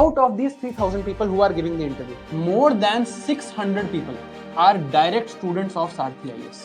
out of these 3,000 people who are giving the interview, more than 600 people are direct students of Sarthi IAS.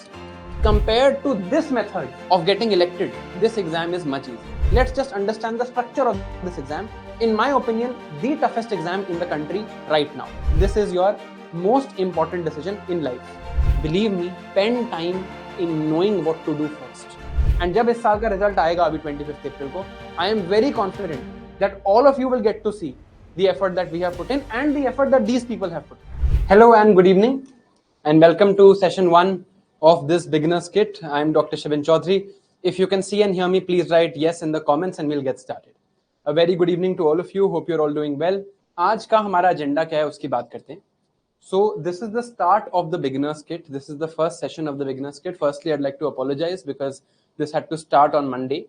Compared to this method of getting elected, this exam is much easier. Let's just understand the structure of this exam. In my opinion, the toughest exam in the country right now. This is your most important decision in life. Believe me, spend time in knowing what to do first. And जब इस साल का result आएगा अभी 25 अप्रैल को, I am very confident that all of you will get to see the effort that we have put in and the effort that these people have put in. Hello and good evening and welcome to session 1 of this beginner's kit. I am Dr. Shibin Chaudhary. If you can see and hear me, please write yes in the comments and we'll get started. A very good evening to all of you. Hope you're all doing well. आज का हमारा agenda क्या है उसकी बात करते हैं. So this is the start of the beginner's kit. This is the first session of the beginner's kit. Firstly, I'd like to apologize because this had to start on Monday.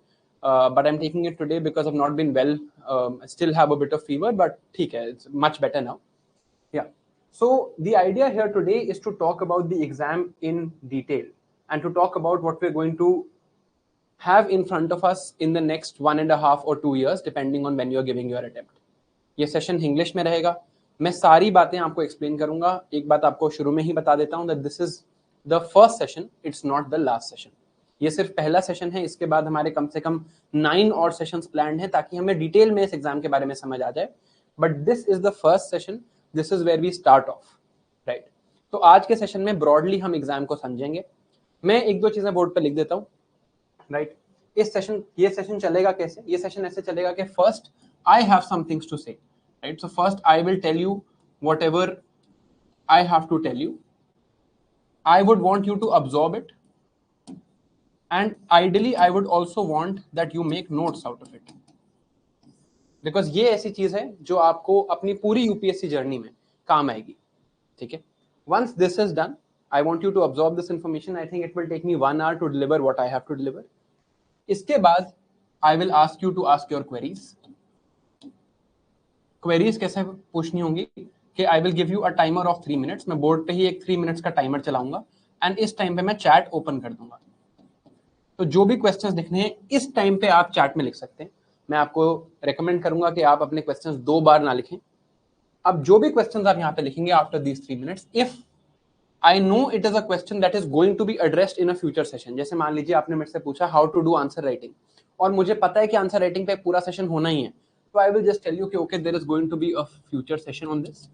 But I'm taking it today because I've not been well. I still have a bit of fever, but theek hai, it's much better now. Yeah. So the idea here today is to talk about the exam in detail and to talk about what we're going to have in front of us in the next 1.5 or 2 years, depending on when you're giving your attempt. ये session English में रहेगा. मैं सारी बातें आपको explain करूंगा. एक बात आपको शुरू में ही बता देता हूं that this is the first session, it's not the last session. ये सिर्फ पहला सेशन है. इसके बाद हमारे कम से कम 9 और सेशंस प्लान्ड हैं ताकि हमें डिटेल में इस एग्जाम के बारे में समझ आ जाए. But this is the first session. This is where we start off, right. तो आज के सेशन में ब्रॉडली हम एग्जाम को समझेंगे. मैं एक दो चीजें बोर्ड पे लिख देता हूँ, राइट. इस सेशन ये सेशन चलेगा कैसे? ये सेशन ऐसे चलेगा कि first I have some things to say, right. So first I will tell you whatever I have to tell you. I would want you to absorb it. And ideally, I would also want that you make notes out of it. Because ये ऐसी चीज है जो आपको अपनी पूरी UPSC journey में काम आएगी, ठीक है. Once this is done, I want you to absorb this information. I think it will take me 1 hour to deliver what I have to deliver. इसके बाद I will ask you to ask your queries. Queries कैसे पूछनी होंगी कि I will give you a timer of 3 minutes. मैं board पे ही एक 3 minutes का टाइमर चलाऊंगा एंड इस टाइम पे मैं चैट ओपन कर दूंगा. तो जो भी क्वेश्चंस दिखने हैं इस टाइम पे आप चैट में लिख सकते हैं. मैं आपको रेकमेंड करूंगा कि आप अपने क्वेश्चंस 2 बार ना लिखें. अब जो भी क्वेश्चंस आप यहाँ पे लिखेंगे after these 3 minutes, if I know it is a question that is going to be addressed in a future session. जैसे मान लीजिए आपने मेरे से पूछा how to do answer writing और मुझे पता है कि आंसर राइटिंग पे पूरा सेशन होना ही है, तो I will just tell you कि okay there is going to be a future session on this.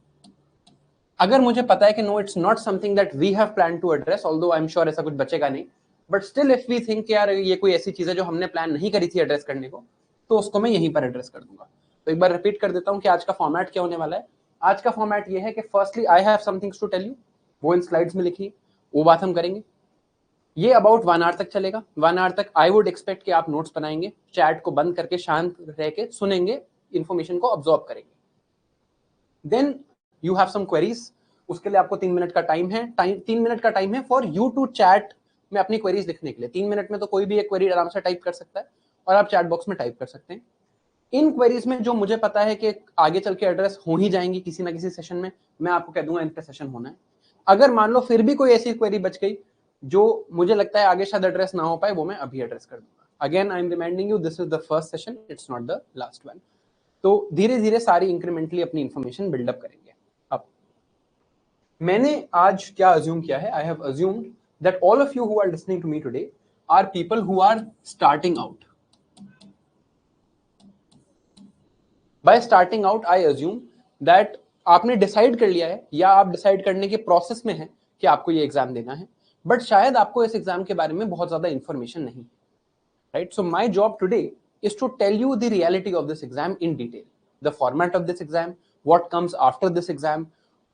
अगर मुझे पता है कि no it's not something that we have plan to address, although I am sure ऐसा कुछ बचेगा नहीं, but still if we think यार ये कोई ऐसी चीज है जो हमने प्लान नहीं करी थी एड्रेस करने को, तो उसको मैं यहीं पर एड्रेस कर दूंगा. तो एक बार रिपीट कर देता हूं कि आज का फॉर्मेट क्या होने वाला है. आज का फॉर्मेट ये है कि firstly I have some things to tell you, वो इन स्लाइड्स में लिखिए, वो बात हम करेंगे. ये अबाउट 1 आवर तक चलेगा. 1 आवर तक आई वुड एक्सपेक्ट कि आप नोट्स बनाएंगे, चैट को बंद करके शांत रह के सुनेंगे, इन्फॉर्मेशन को ऑब्जॉर्व करेंगे. Then you have some queries. उसके लिए आपको 3 मिनट का टाइम है. 3 मिनट का टाइम है फॉर यू टू चैट में अपनी क्वेरीज लिखने के लिए. 3 मिनट में तो कोई भी एक क्वेरी आराम से टाइप कर सकता है और आप चैट बॉक्स में टाइप कर सकते हैं. इन क्वेरीज में जो मुझे पता है कि आगे चल के एड्रेस हो ही जाएंगी किसी ना किसी सेशन में, मैं आपको कह दूंगा इन पे सेशन होना है. अगर मान लो फिर भी कोई ऐसी क्वेरी बच गई जो मुझे लगता है आगे शायद एड्रेस ना हो पाए, वो मैं अभी एड्रेस कर दूंगा. Again I am reminding you this is the first session, it's not the last one. तो धीरे धीरे सारी इंक्रीमेंटली अपनी इंफॉर्मेशन बिल्डअप करेंगे. अब मैंने आज क्या अज्यूम किया है, I have assumed that all of you who are listening to me today are people who are starting out. By starting out I assume that आपने डिसाइड कर लिया है या आप डिसाइड करने के प्रोसेस में है कि आपको ये एग्जाम देना है, बट शायद आपको इस एग्जाम के बारे में बहुत ज्यादा इंफॉर्मेशन नहीं, right. So my job today is to tell you the reality of this exam in detail, the format of this exam, what comes after this exam,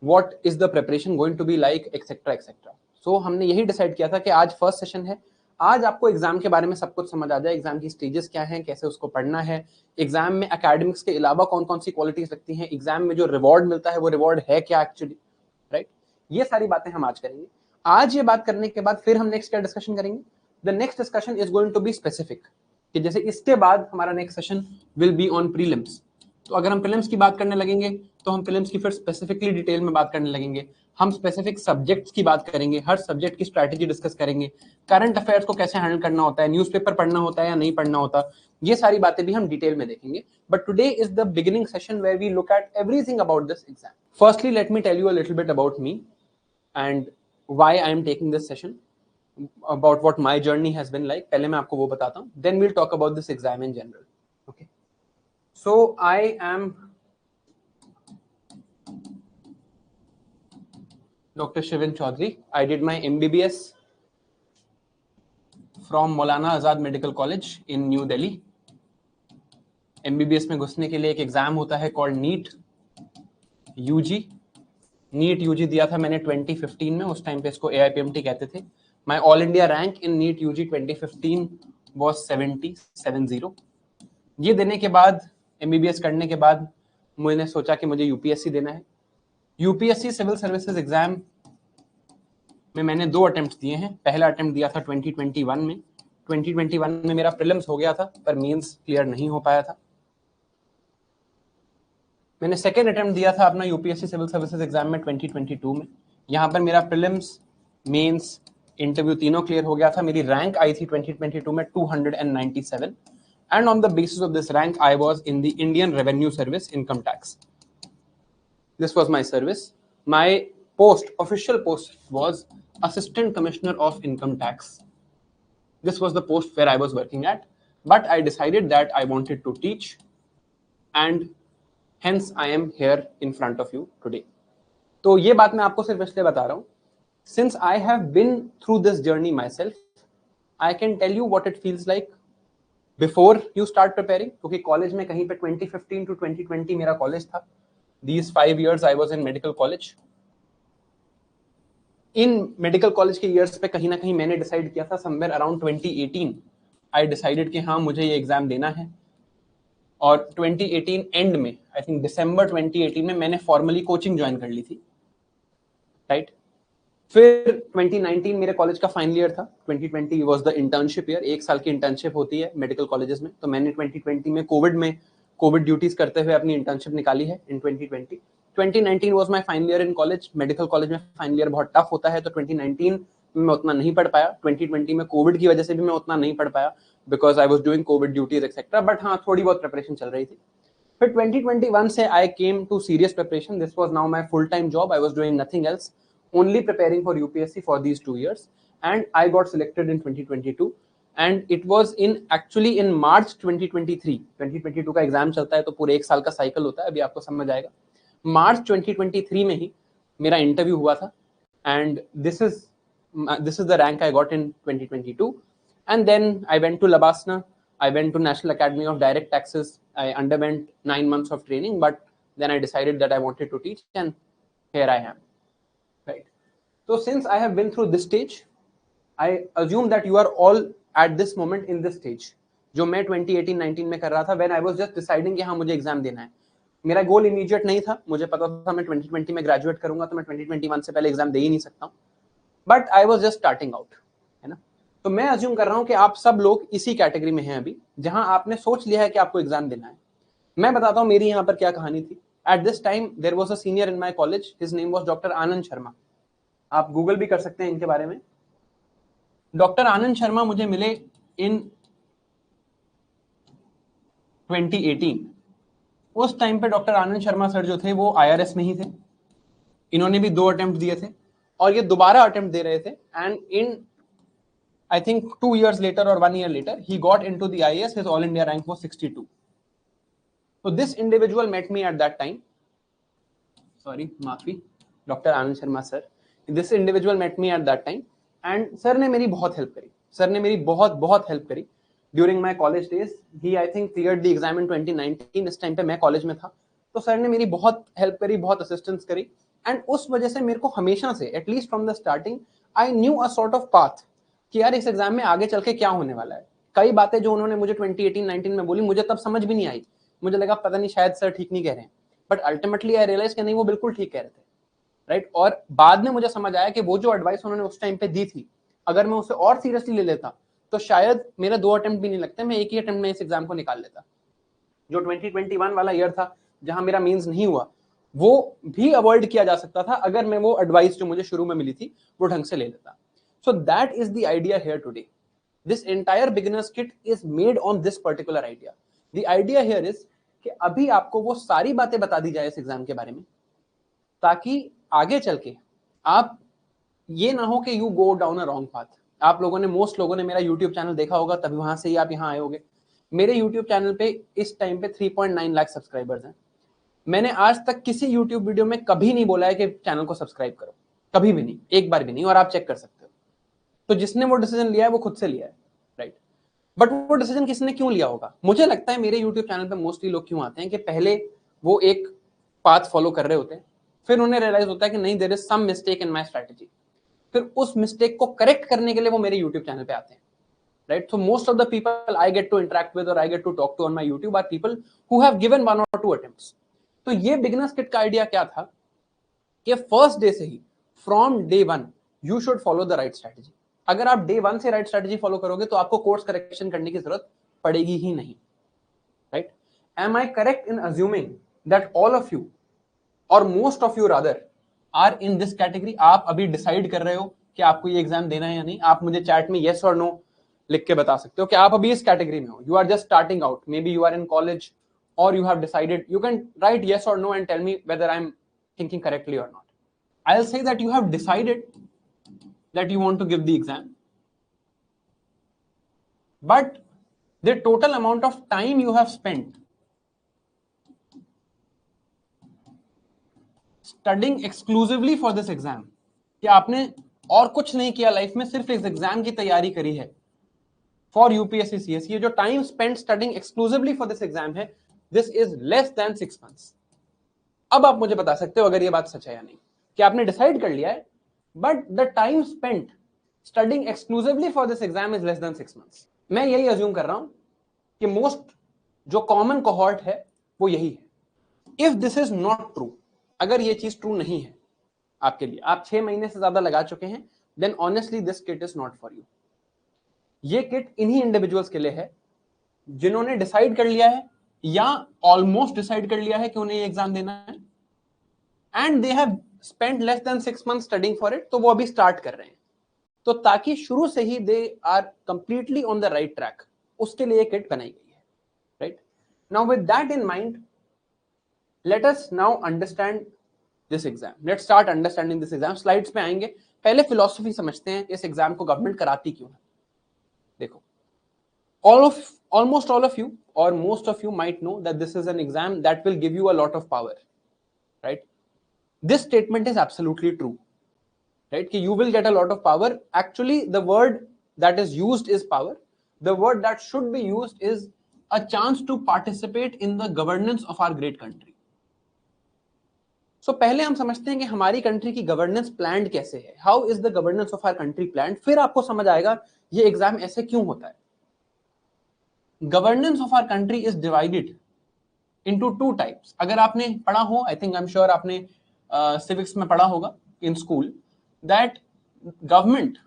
what is the preparation going to be like, etcetera etcetera. So हमने यही decide किया था कि आज first session है, आज आपको exam के बारे में सब कुछ समझ आ जाए. एग्जाम की स्टेजेस क्या हैं, कैसे उसको पढ़ना है, एग्जाम में एकेडमिक्स के अलावा कौन कौन सी क्वालिटीज लगती हैं, एग्जाम में जो रिवॉर्ड मिलता है वो रिवॉर्ड है क्या एक्चुअली, राइट. ये सारी बातें हम आज करेंगे. आज ये बात करने के बाद फिर हम नेक्स्ट क्या डिस्कशन करेंगे. The next discussion is going to be specific, कि जैसे इसके बाद हमारा next session will be on prelims. तो अगर हम प्रीलिम्स की बात करने लगेंगे तो हम प्रीलिम्स की फिर स्पेसिफिकली डिटेल में बात करने लगेंगे. हम स्पेसिफिक सब्जेक्ट्स की बात करेंगे, हर सब्जेक्ट की स्ट्रैटेजी डिस्कस करेंगे, करंट अफेयर्स को कैसे हैंडल करना होता है, न्यूज़पेपर पढ़ना होता है या नहीं पढ़ना होता, ये सारी बातें भी हम डिटेल में देखेंगे. But today is the beginning session where we look at everything about this exam. Firstly let me tell you a little bit about me and why I am taking this session, about what my journey has been like. पहले मैं आपको वो बताता हूँ, then we'll talk about this exam in general. Okay. So I am Dr. Shivin Chaudhary. I did my MBBS from Maulana Azad Medical College in New Delhi. MBBS में घुसने के लिए एक एग्जाम होता है called NEET UG. NEET UG दिया था मैंने 2015 में, उस टाइम पे इसको AIPMT कहते थे. My all India rank in NEET UG 2015 was 70. ये देने के बाद, MBBS करने के बाद मैंने सोचा कि मुझे UPSC देना है. UPSC सिविल सर्विसेज एग्जाम में मैंने 2 अटेम्प्ट दिए हैं. पहला अटेम्प्ट दिया था 2021 में. 2021 में मेरा प्रीलिम्स हो गया था पर मेंस क्लियर नहीं हो पाया था. मैंने सेकेंड अटेम्प्ट दिया था अपना UPSC सिविल सर्विसेज एग्जाम में 2022 में. यहाँ पर मेरा प्रीलिम्स, मेंस, इंटरव्यू तीनों क्लियर हो गया था. मेरी रैंक आई थी 2022 में 297 and on the basis of this rank I was in the Indian Revenue Service Income Tax. This was my service. My official post was Assistant Commissioner of Income Tax. This was the post where I was working at, but I decided that I wanted to teach and hence I am here in front of you today. तो ये बात मैं आपको सिर्फ इसलिए बता रहा हूँ, since I have been through this journey myself, I can tell you what it feels like before you start preparing. क्योंकि कॉलेज में कहीं पे 2015 to 2020 मेरा कॉलेज था. These 5 years I was in medical college. In medical college के years पे कहीं ना कहीं मैंने डिसाइड किया था समवेयर अराउंड 2018 आई डिसाइडेड कि हाँ मुझे ये एग्जाम देना है. और 2018 एंड में, आई थिंक दिसंबर 2018 में मैंने फॉर्मली कोचिंग ज्वाइन कर ली थी, राइट. फिर 2019 मेरे कॉलेज का फाइनल ईयर था. 2020 वाज द इंटर्नशिप ईयर. 1 साल की इंटर्नशिप होती है मेडिकल कॉलेजेस में. तो मैंने 2020 में कोविड ड्यूटीज करते हुए अपनी इंटर्नशिप निकाली है इन 2020. 2019 was my final year in college. Medical college में फाइनल ईयर बहुत टफ होता है, तो 2019 में मैं उतना नहीं पढ़ पाया. 2020 में कोविड की वजह से भी मैं उतना नहीं पढ़ पाया because I was doing Covid duties etcetera. But हाँ, थोड़ी बहुत प्रिपरेशन चल रही थी. फिर 2021 से I came to serious preparation. This was now my full time job. I was doing nothing else, only preparing for UPSC for these 2 years, and I got selected in 2022, and it was actually in March 2023. 2022 का exam चलता है तो पूरे 1 साल का cycle होता है, अभी आपको समझ आएगा. मार्च 2023 में ही मेरा इंटरव्यू हुआ था, and this is the rank I got in 2022. And then I went to Labasna. I went to National Academy of Direct Taxes. I underwent 9 months of training, but then I decided that I wanted to teach, and here I am. Right. So since I have been through this stage, I assume that you are all at this moment in this stage. जो मैं 2018-19 में कर रहा था, when I was just deciding कि हाँ मुझे exam देना है. मेरा गोल इमीडिएट नहीं था. मुझे पता था मैं 2020 में ग्रेजुएट करूंगा, तो मैं 2021 से पहले एग्जाम दे ही नहीं सकता हूँ. But I was just starting out, है ना. तो मैं अज्यूम कर रहा हूँ कि आप सब लोग इसी कैटेगरी में हैं अभी, जहां आपने सोच लिया है कि आपको एग्जाम देना है. मैं बताता हूँ मेरी यहाँ पर क्या कहानी थी. At this time, there was a senior in my college. His name was Dr. Anand Sharma. आप गूगल भी कर सकते हैं इनके बारे में. डॉक्टर आनंद शर्मा मुझे मिले इन 2018. उस टाइम पे डॉक्टर आनंद शर्मा सर जो थे वो IRS में ही थे. इन्होंने भी 2 अटेम्प्ट दिए थे और ये दोबारा अटेम्प्ट दे रहे थे. And in I think 2 years later or 1 year later, he got into the IAS. His all India rank was 62. So this individual met me at that time. Sorry, माफी, doctor Anand Sharma sir. This individual met me at that time, and sir ने मेरी बहुत help करी. Sir ने मेरी बहुत help करी during my college days. He I think cleared the exam in 2019. इस टाइम पे मैं कॉलेज में था, तो सर ने मेरी बहुत हेल्प करी, बहुत असिस्टेंस करी. एंड उस वजह से मेरे को हमेशा से, at least from the starting, I knew a sort of path कि यार इस एग्जाम में आगे चल के क्या होने वाला है. कई बातें जो उन्होंने मुझे 2018-19 में बोली, मुझे तब समझ भी नहीं आई. मुझे लगा पता नहीं शायद सर ठीक नहीं कह रहे हैं, बट अल्टीमेटली आई रियलाइज कि नहीं, वो बिल्कुल ठीक कह रहे थे, राइट. और बाद में मुझे समझ आया कि वो जो एडवाइस उन्होंने उस टाइम पे दी थी, अगर मैं उसे और सीरियसली ले लेता तो शायद मेरे 2 अटेम्प्ट भी नहीं लगते, मैं एक ही अटेम्प्ट में इस एग्जाम को निकाल लेता. जो 2021 वाला ईयर था, जहां मेरा मींस नहीं हुआ, वो भी अवॉइड किया जा सकता था अगर मैं वो एडवाइस जो मुझे शुरू में मिली थी वो ढंग से ले लेता. So that is the idea here today. This entire beginners kit is made on this particular idea. The idea here is कि अभी आपको वो सारी बातें बता दी जाए इस एग्जाम के बारे में, ताकि आगे चल के आप ये ना हो कि you go down a wrong path. आप लोगों ने, मोस्ट लोगों ने मेरा यूट्यूब चैनल देखा होगा, तभी वहां से ही आप यहाँ आए होगे. मेरे यूट्यूब चैनल पे इस टाइम पे 3.9 लाख सब्सक्राइबर्स हैं. मैंने आज तक किसी यूट्यूब वीडियो में कभी नहीं बोला है कि चैनल को सब्सक्राइब करो, कभी भी नहीं, एक बार भी नहीं, और आप चेक कर सकते हो. तो जिसने वो डिसीजन लिया है वो खुद से लिया है, राइट. बट वो डिसीजन किसने क्यों लिया होगा? मुझे लगता है मेरे यूट्यूब चैनल पे मोस्टली लोग क्यों आते हैं कि पहले वो एक पाथ फॉलो कर रहे होते हैं, फिर उन्हें रियलाइज होता है कि नहीं, there is some mistake in my strategy, फिर उस मिस्टेक को करेक्ट करने के लिए वो मेरे यूट्यूब चैनल पे आते हैं, right. So most of the people I get to interact with और I get to talk to on my YouTube are people who have given 1 or 2 attempts. तो ये बिगिनर्स किट का आइडिया क्या था कि फर्स्ट डे से ही, from day 1 you should follow the right strategy. अगर आप डे 1 से राइट स्ट्रेटजी फॉलो करोगे तो आपको कोर्स करेक्शन करने की जरूरत पड़ेगी ही नहीं, right. Am I correct in assuming that all of you और most of you rather are in this category? आप अभी डिसाइड कर रहे हो कि आपको ये एग्जाम देना है या नहीं. आप मुझे चैट में येस और नो लिख के बता सकते हो कि आप अभी इस कैटेगरी में हो. You are just starting out, maybe you are in college or you have decided. You can write yes or no and tell me whether I'm thinking correctly or not. I'll say that you have decided that you want to give the exam, but the total amount of time you have spent studying exclusively for this exam, कि आपने और कुछ नहीं किया life में, सिर्फ इस exam की तैयारी करी है फॉर यूपीएससी सीएस, ये जो time spend studying exclusively for this exam है, this is less than 6 months. अब आप मुझे बता सकते हो अगर ये बात सच है या नहीं, कि आपने डिसाइड कर लिया है but the time spent studying exclusively for this exam is less than 6 months. मैं यही अज्यूम कर रहा हूं कि मोस्ट जो कॉमन कोहॉर्ट है वो यही है. If this is not true, अगर ये चीज ट्रू नहीं है आपके लिए, आप 6 महीने से ज्यादा लगा चुके हैं, then honestly this kit is not for you. ये किट इन्हीं इंडिविजुअल्स के लिए है जिन्होंने डिसाइड कर लिया है या ऑलमोस्ट डिसाइड कर लिया है कि उन्हें ये एग्जाम देना है, and they have spent less than 6 months studying for it. तो वो अभी स्टार्ट कर रहे हैं, तो ताकि शुरू से ही they are completely on the right track, उसके लिए किट बनाई गई है, right. Now with that in mind, let us now understand this exam. Let's start understanding this exam. Slides पे आएंगे, पहले फिलॉसफी समझते हैं, इस एग्जाम को गवर्नमेंट कराती क्यों है. देखो, almost all of you or most of you might know that this is an exam that will give you a lot of power, right? This statement is absolutely true, right? Ki you will get a lot of power. Actually, the word that is used is power. The word that should be used is a chance to participate in the governance of our great country. So पहले हम समझते हैं कि हमारी country की governance planned कैसे है. How is the governance of our country planned, फिर आपको समझ आएगा ये एग्जाम ऐसे क्यों होता है. Governance of our country is divided into 2 types. अगर आपने पढ़ा हो, I think I am sure आपने सिविक्स में पढ़ा होगा इन स्कूल, दैट गवर्नमेंट,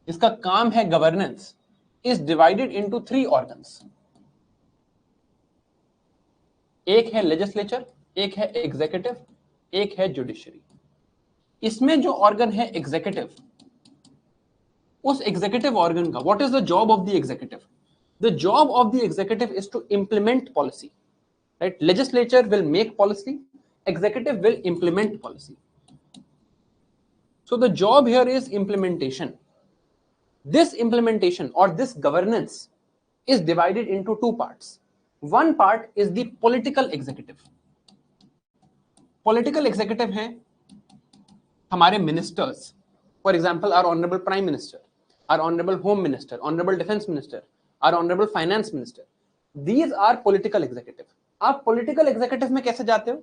इसका काम है governance, is divided into 3 organs. एक है लेजिस्लेचर, एक है एग्जीक्यूटिव, एक है जुडिशरी. इसमें जो ऑर्गन है एग्जीक्यूटिव, उस एग्जीक्यूटिव ऑर्गन का what is the job of the executive? The job of the executive is to implement policy, right? Legislature will make policy, executive will implement policy. So the job here is implementation. This implementation or this governance is divided into 2 parts. One part is the political executive. Political executive हैं हमारे ministers. For example, our honorable prime minister, our honorable home minister, honorable defense minister, our honorable finance minister. These are political executive. आप political executive में कैसे जाते हो?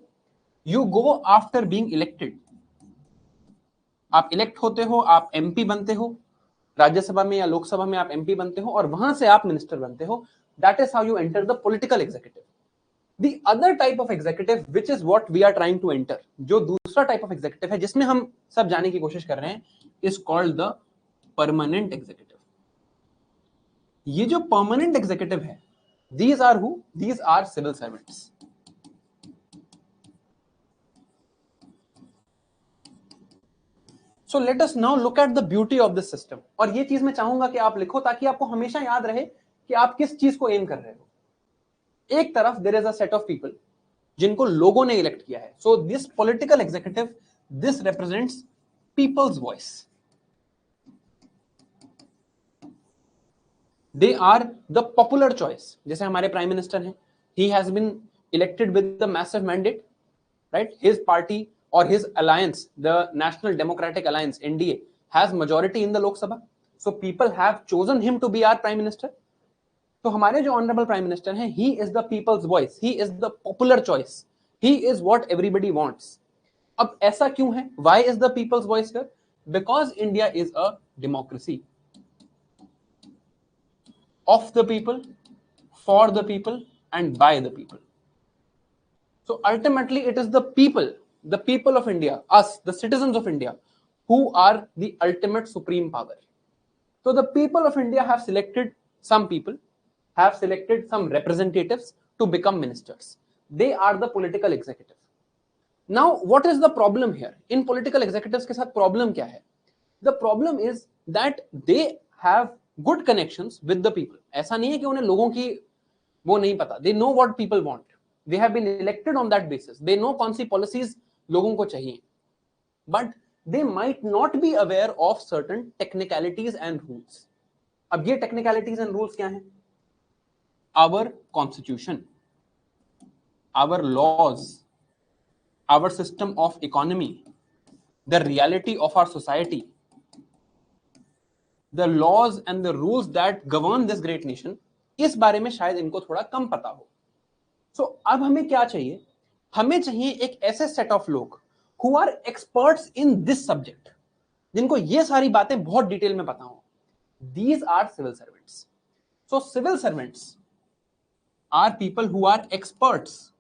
You go after being elected. आप elect होते हो, आप MP बनते हो, राज्यसभा में या लोकसभा में आप MP बनते हो और वहां से आप मिनिस्टर बनते हो. That is how you enter the political executive. The other type of executive, which is what we are trying to enter, जो दूसरा type of executive है जिसमें हम सब जाने की कोशिश कर रहे हैं, is called the permanent executive. ये जो परमानेंट एग्जीक्यूटिव है, these are who? These are civil servants. So let us now look at the beauty of this system. और ये चीज मैं चाहूंगा कि आप लिखो ताकि आपको हमेशा याद रहे कि आप किस चीज को एम कर रहे हो। एक तरफ there is a set of people जिनको लोगों ने इलेक्ट किया है। So this political executive, this represents people's voice. They are the popular choice. जैसे हमारे प्राइम मिनिस्टर हैं, he has been elected with the massive mandate, right? His party or his alliance, the National Democratic Alliance NDA, has majority in the Lok Sabha, so people have chosen him to be our prime minister. तो हमारे जो honourable prime minister हैं, he is the people's voice, he is the popular choice, he is what everybody wants. अब ऐसा क्यों है? Why is the people's voice here? Because India is a democracy of the people, for the people, and by the people. So ultimately it is the people of India, us, the citizens of India, who are the ultimate supreme power. So the people of India have selected some people, have selected some representatives to become ministers. They are the political executive. Now, what is the problem here? In political executives के साथ problem क्या है? The problem is that they have good connections with the people. ऐसा नहीं है कि उन्हें लोगों की वो नहीं पता. They know what people want. They have been elected on that basis. They know कौन सी policies लोगों को चाहिए. But they might not be aware of certain technicalities and rules. अब ये technicalities and rules क्या हैं? Our constitution, our laws, our system of economy, the reality of our society, the laws and the rules that govern this great nation, इस बारे में शायद इनको थोड़ा कम पता हो. So, अब हमें क्या चाहिए? हमें चाहिए एक ऐसे सेट ऑफ लोग who are experts in this subject, जिनको ये सारी बातें बहुत डिटेल में पता हो. These are civil servants. So civil servants are people who are experts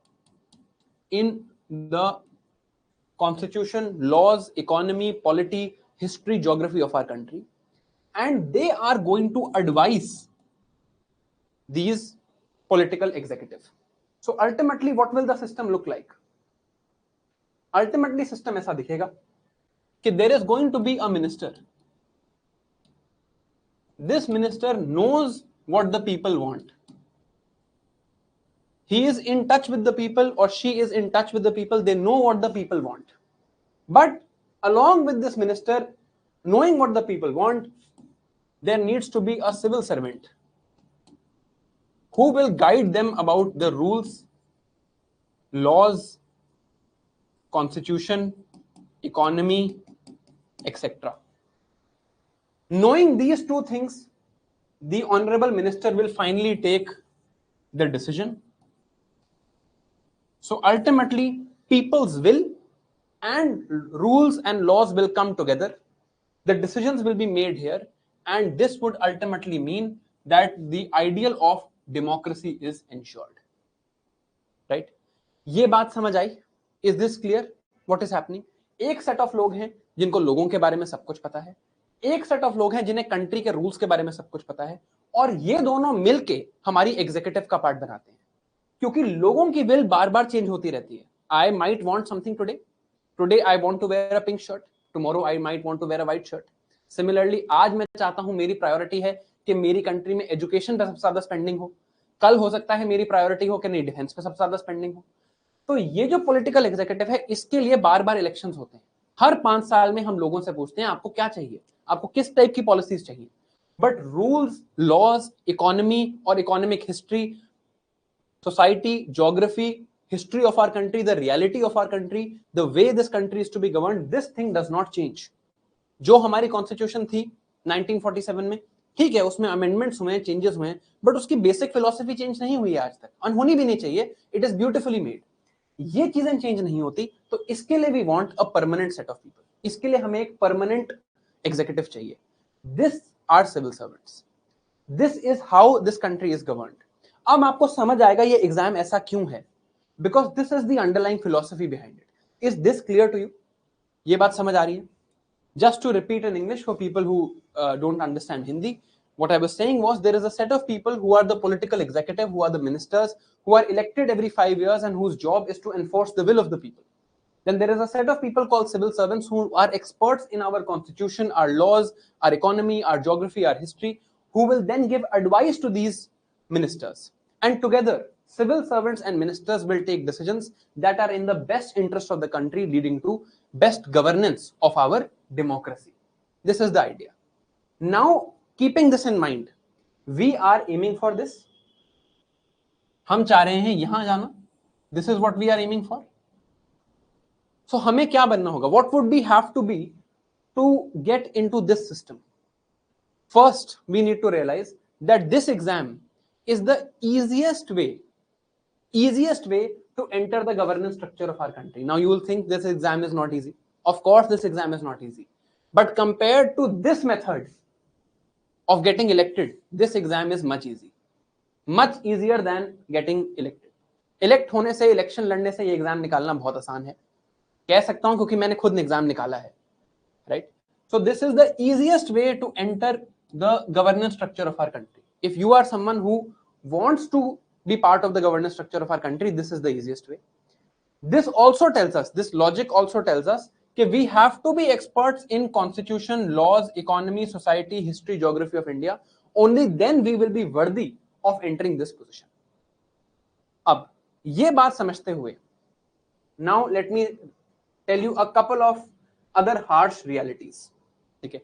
in the constitution, laws, economy, polity, history, geography of our country, and they are going to advise these political executives. So ultimately what will the system look like? Ultimately system ऐसा दिखेगा कि there is going to be a minister. This minister knows what the people want. He is in touch with the people, or she is in touch with the people. They know what the people want. But along with this minister knowing what the people want, there needs to be a civil servant who will guide them about the rules, laws, constitution, economy, etc. Knowing these two things, the honorable minister will finally take the decision. So ultimately, people's will and rules and laws will come together. The decisions will be made here, and this would ultimately mean that the ideal of democracy is ensured. Right? ये बात समझ आई? Is this clear? What is happening? एक set of लोग हैं जिनको लोगों के बारे में सब कुछ पता है, एक सेट ऑफ लोग हैं जिन्हें कंट्री के रूल्स के बारे में सब कुछ पता है, और ये दोनों मिलके हमारी एग्जीक्यूटिव का पार्ट बनाते हैं. क्योंकि लोगों की विल बार बार चेंज होती रहती है. I might want something today I want to wear a pink shirt, tomorrow I might want to wear a white shirt. Similarly आज मैं चाहता हूं, मेरी प्रायोरिटी है कि मेरी कंट्री में एजुकेशन पे सबसे ज्यादा स्पेंडिंग हो. कल हो सकता है मेरी प्रायोरिटी हो कि नहीं डिफेंस पे सबसे ज्यादा स्पेंडिंग हो. तो ये जो पॉलिटिकल एग्जीक्यूटिव है, इसके लिए बार बार इलेक्शंस होते हैं. हर 5 साल में हम लोगों से पूछते हैं आपको क्या चाहिए, आपको किस टाइप की पॉलिसीज चाहिए. बट रूल्स, लॉज, इकोनॉमी और economic history, society, geography, history of our country, the reality of our country, the way this country is to be governed, this thing does not change. जो हमारी constitution थी 1947 में, ठीक है, उसमें amendments हुए, changes हुए, बट उसकी बेसिक फिलॉसफी चेंज नहीं हुई है आज तक, और होनी भी नहीं चाहिए. It is beautifully made. ये चीजें चेंज नहीं होती, तो इसके लिए we want a permanent set of people. इसके लिए हमें एक परमानेंट एग्जीक्यूटिव चाहिए. This are civil servants. This is how this country is governed. अब आपको समझ आएगा ये एग्जाम ऐसा क्यों है, because this is the underlying philosophy behind it. Is this clear to you? ये बात समझ आ रही है? Just to repeat in English for people who don't understand Hindi, what I was saying was there is a set of people who are the political executive, who are the ministers, who are elected every 5 years and whose job is to enforce the will of the people. Then there is a set of people called civil servants who are experts in our constitution, our laws, our economy, our geography, our history, who will then give advice to these ministers. And together, civil servants and ministers will take decisions that are in the best interest of the country, leading to best governance of our democracy. This is the idea. Now, keeping this in mind, we are aiming for this. हम चाह रहे हैं यहां जाना. This is what we are aiming for. So हमें क्या बनना होगा? What would we have to be to get into this system? First, we need to realize that this exam is the easiest way to enter the governance structure of our country. Now you will think this exam is not easy. Of course, this exam is not easy. But compared to this method of getting elected, this exam is much easy. Much easier than getting elected. Elect होने से, election लड़ने से ये exam निकालना बहुत आसान है. कह सकता हूं क्योंकि मैंने खुद एग्जाम निकाला है, right? So this is the easiest way to enter the governance structure of our country. If you are someone who wants to be part of the governance structure of our country, this is the easiest way. This also tells us, this logic also tells us that we have to be experts in constitution, laws, economy, society, history, geography of India. Only then we will be worthy of entering this position. अब ये बात समझते हुए, now let me tell you a couple of other harsh realities. ठीक है?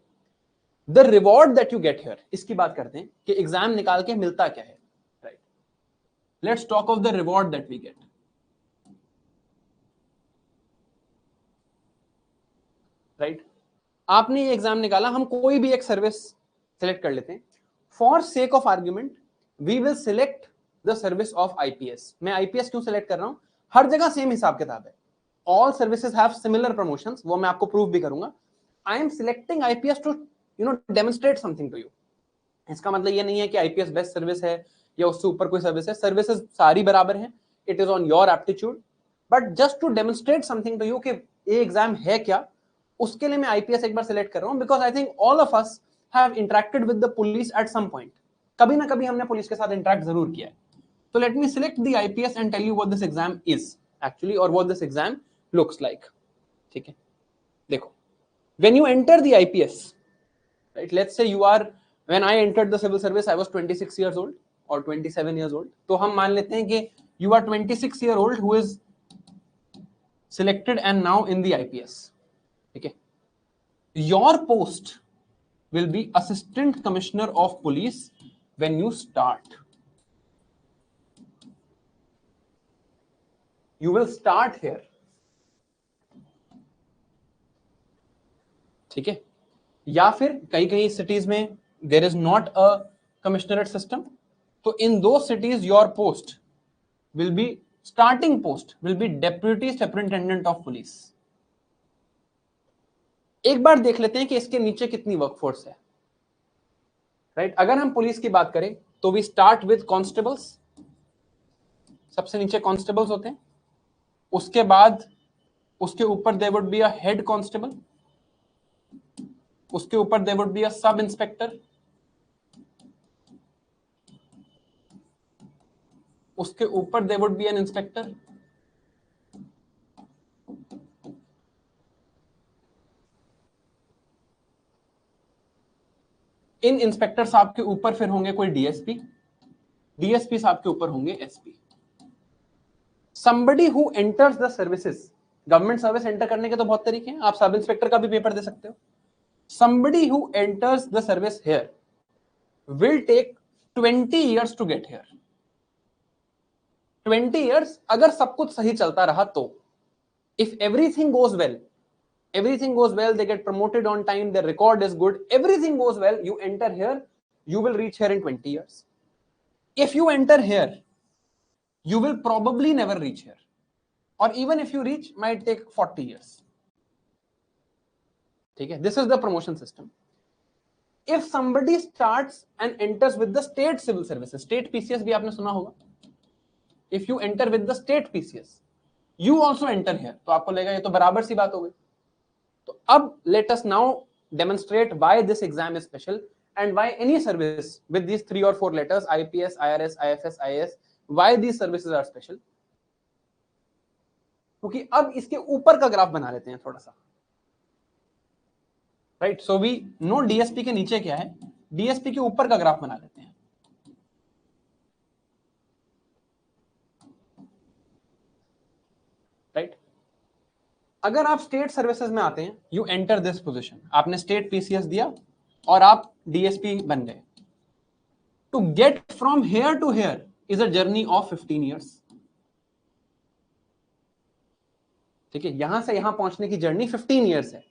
The reward that you get here, इसकी बात करते हैं कि एग्जाम निकाल के मिलता क्या है, right? Let's talk of the reward that we get. Right? आपने ये एग्जाम निकाला, हम कोई भी एक सर्विस सिलेक्ट कर लेते हैं. For sake of argument, we will select the service of IPS. मैं IPS क्यों सिलेक्ट कर रहा हूं? हर जगह सेम हिसाब किताब है. All services have similar promotions. वो मैं आपको प्रूव भी करूंगा. I am selecting IPS to demonstrate something to you. इसका मतलब ये नहीं है कि IPS बेस्ट सर्विस है या उससे ऊपर कोई सर्विस है. सर्विसेज सारी बराबर हैं. It is on your aptitude. But just to demonstrate something to you कि ये एग्जाम है क्या, उसके लिए मैं IPS एक बार सिलेक्ट कर रहा हूं. Because I think all of us have interacted with the police at some point. कभी ना कभी हमने पुलिस के साथ इंटरेक्ट जरूर किया है. So let me select the IPS and tell you what this exam is actually, or what this exam looks like. ठीक है? देखो, when you enter the IPS, right? Let's say when I entered the civil service, I was 26 years old or 27 years old. तो हम मान लेते हैं कि you are 26-year-old who is selected and now in the IPS. ठीक है? Your post will be Assistant Commissioner of Police when you start. You will start here. ठीक है? या फिर कई कई सिटीज में there is not a commissionerate system, तो इन दो cities your post will be, starting post will be deputy superintendent of police. एक बार देख लेते हैं कि इसके नीचे कितनी वर्कफोर्स है, राइट? अगर हम पुलिस की बात करें तो वी स्टार्ट विद कांस्टेबल्स. सबसे नीचे कांस्टेबल्स होते हैं. उसके बाद उसके ऊपर there would be a head constable. उसके ऊपर देयर वुड बी अ सब इंस्पेक्टर. उसके ऊपर there would be an inspector. इन इंस्पेक्टर साहब के ऊपर फिर होंगे कोई डीएसपी. डीएसपी साहब के ऊपर होंगे SP. somebody who enters the services, government service enter करने के तो बहुत तरीके हैं. आप सब इंस्पेक्टर का भी पेपर दे सकते हो. somebody who enters the service here will take 20 years to get here. 20 years अगर सब कुछ सही चलता रहा तो, if everything goes well, they get promoted on time, their record is good, everything goes well, you enter here, you will reach here in 20 years. If you enter here, you will probably never reach here, or even if you reach, might take 40 years. Okay, this is the promotion system. If somebody starts and enters with the state civil services, state PCS भी आपने सुना होगा. If you enter with the state PCS, you also enter here. तो आपको लगेगा ये तो बराबर सी बात हो गई. तो अब let us now demonstrate why this exam is special and why any service with these 3 or 4 letters, IPS, IRS, IFS, IAS, why these services are special. क्योंकि अब इसके ऊपर का ग्राफ बना लेते हैं थोड़ा सा, right. So we know DSP के नीचे क्या है, डीएसपी के ऊपर का ग्राफ बना लेते हैं, राइट। अगर आप स्टेट सर्विसेज में आते हैं, यू एंटर दिस पोजीशन, आपने स्टेट पीसीएस दिया और आप डीएसपी बन गए। To get from here to here is a journey of 15 years. ठीक है, यहां से यहां पहुंचने की जर्नी 15 ईयर्स है,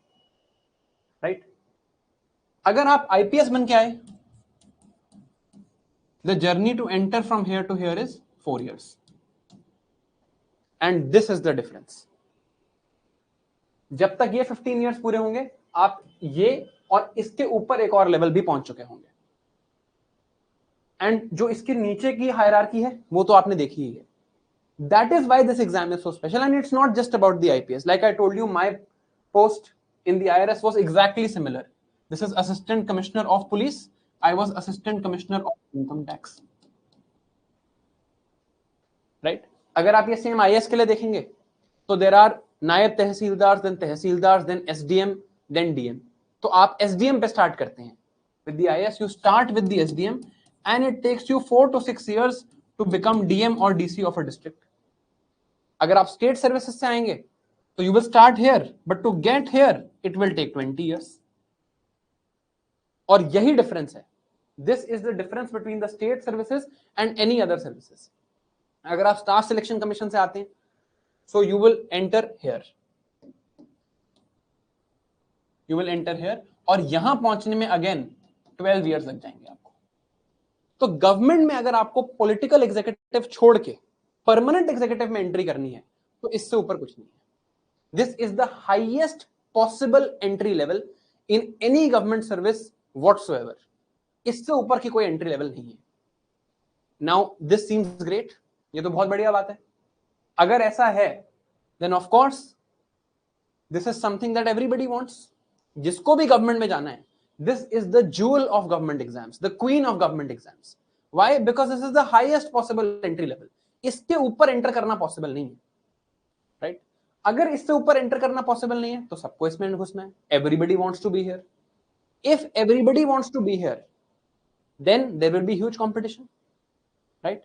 राइट। अगर आप आईपीएस बन के आए, the journey to enter from here to here is 4 years, and this is the difference. जब तक ये 15 ईयर्स पूरे होंगे, आप ये और इसके ऊपर एक और लेवल भी पहुंच चुके होंगे, एंड जो इसके नीचे की हायरार्की है वो तो आपने देखी ही है। That is why this exam is so special, and it's not just about the IPS. Like I told you, my post in the IRS was exactly similar. This is Assistant Commissioner of Police. I was Assistant Commissioner of Income Tax. Right? अगर आप ये same IAS के लिए देखेंगे, तो there are नायब तहसीलदार, then तहसीलदार, then SDM, then DM. तो आप SDM पे स्टार्ट करते हैं. With the IAS, you start with the SDM, and it takes you 4 to 6 years to become DM or DC of a district. अगर आप state services से आएंगे तो you will start here, but to get here it will take 20 years. और यही difference है, this is the difference between the state services and any other services. अगर आप स्टाफ सिलेक्शन कमीशन से आते हैं, so you will enter here, you will enter here, और यहां पहुंचने में अगेन 12 ईयर्स लग जाएंगे आपको। तो गवर्नमेंट में अगर आपको पॉलिटिकल एग्जीक्यूटिव छोड़ के परमानेंट एग्जीक्यूटिव में एंट्री करनी है, तो इससे ऊपर कुछ नहीं है। This is the highest possible entry level in any government service whatsoever. इससे ऊपर की कोई एंट्री लेवल नहीं है। नाउ दिस सीम्स ग्रेट, ये तो बहुत बढ़िया बात है। अगर ऐसा है, then of course this is something that everybody wants. जिसको भी गवर्नमेंट में जाना है, this is the jewel of government exams, the queen of government exams. Why? Because this is the highest possible entry level. इसके ऊपर enter करना possible नहीं है, राइट? अगर इससे ऊपर एंटर करना पॉसिबल नहीं है, तो सबको इसमें घुसना है। Everybody wants to be here. If everybody wants to be here, then there will be huge competition, right?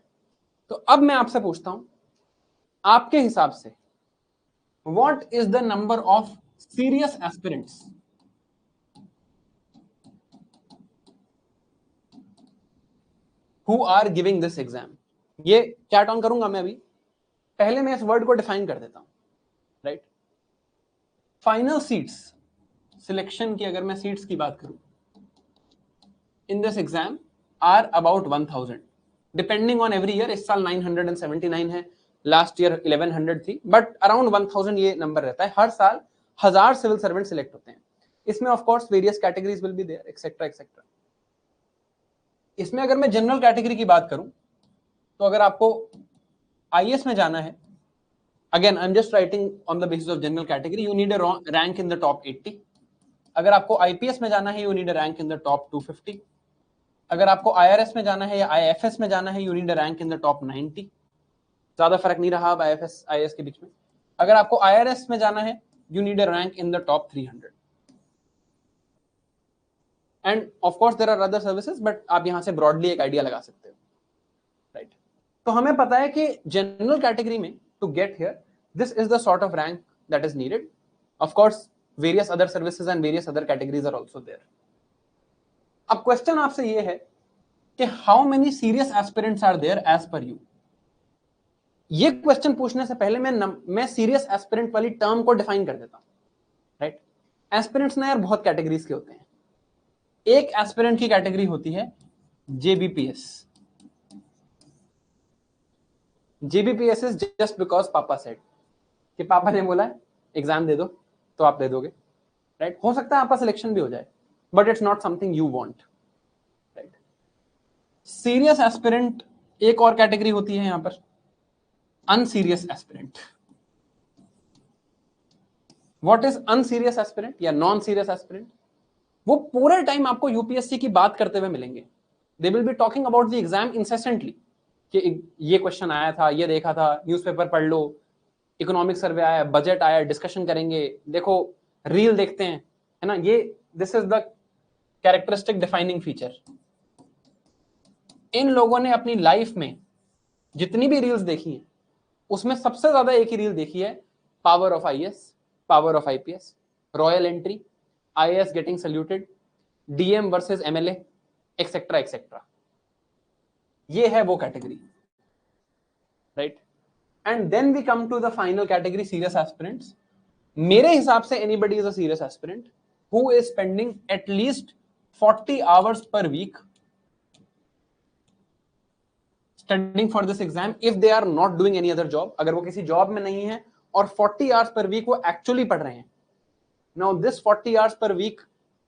तो अब मैं आपसे पूछता हूं, आपके हिसाब से what is the number of serious aspirants who are giving this exam? ये चैट ऑन करूंगा मैं अभी। पहले मैं इस वर्ड को डिफाइन कर देता हूं, राइट? फाइनल सीट्स, सिलेक्शन की अगर मैं सीट्स की बात करूं in this exam are about 1000, depending on every year. इस साल 979 है, लास्ट ईयर 1100 थी, बट अराउंड 1000 ये नंबर रहता है। हर साल 1000 सिविल सर्वेंट सिलेक्ट होते हैं। इसमें of course various categories will be there, etcetera etcetera. इसमें अगर मैं जनरल कैटेगरी की बात करूं, तो अगर आपको आईएएस में जाना है, again I am just writing on the basis of general category, you need a rank in the top 80। अगर आपको आईपीएस में जाना है, you need a rank in the top 250। अगर आपको आईआरएस में जाना है या आईएफएस में जाना है, you need a rank in the top 90। ज्यादा फर्क नहीं रहा अब आईएफएस आईएएस के बीच में। अगर आपको आईआरएस में जाना है, you need a rank in the top 300। And of course there are other services, but आप यहां से ब्रॉडली एक आइडिया लगा सकते हो, राइट? तो हमें पता है कि जनरल कैटेगरी में to get here, this is the sort of rank that is needed. Of course various other services and various other categories are also there. अब क्वेश्चन आपसे ये है कि how many serious aspirants are there as per you? ये question पूछने से पहले मैं सीरियस एस्पिरेंट वाली टर्म को डिफाइन कर देता हूं, राइट? एस्पिरेंट्स ना यार बहुत कैटेगरीज के होते हैं। एक एस्पिरेंट की कैटेगरी होती है जेबीपीएस। जेबीपीएस इज जस्ट बिकॉज पापा सेड, कि पापा ने बोला एग्जाम दे दो तो आप दे दोगे, राइट? हो सकता है आपका सिलेक्शन भी हो जाए, but it's not something you want, right? Serious aspirant एक और कैटेगरी होती है यहां पर, अनसीरियस एस्पिरेंट। व्हाट इज अनसीरियस एस्पिरेंट या नॉन सीरियस एस्पिरेंट? वो पूरे टाइम आपको यूपीएससी की बात करते हुए मिलेंगे। They will be talking about the exam incessantly, कि ये क्वेश्चन आया था, ये देखा था, न्यूज़पेपर पढ़ लो, इकोनॉमिक सर्वे आया, बजट आया, डिस्कशन करेंगे, देखो रील देखते हैं, है ना, ये this is the characteristic defining feature. इन लोगों ने अपनी लाइफ में जितनी भी रील्स देखी हैं उसमें सबसे ज्यादा एक ही रील देखी है, power of IAS, power of IPS, royal entry, IAS getting saluted, DM versus MLA, etcetera etcetera. ये है वो category, right. And then we come to the final category, serious aspirants. मेरे हिसाब से anybody is a serious aspirant who is spending at least 40 hours per week studying for this exam if they are not doing any other job. अगर वो किसी job में नहीं है और 40 आवर्स पर वीक वो एक्चुअली पढ़ रहे हैं। Now this 40 hours per week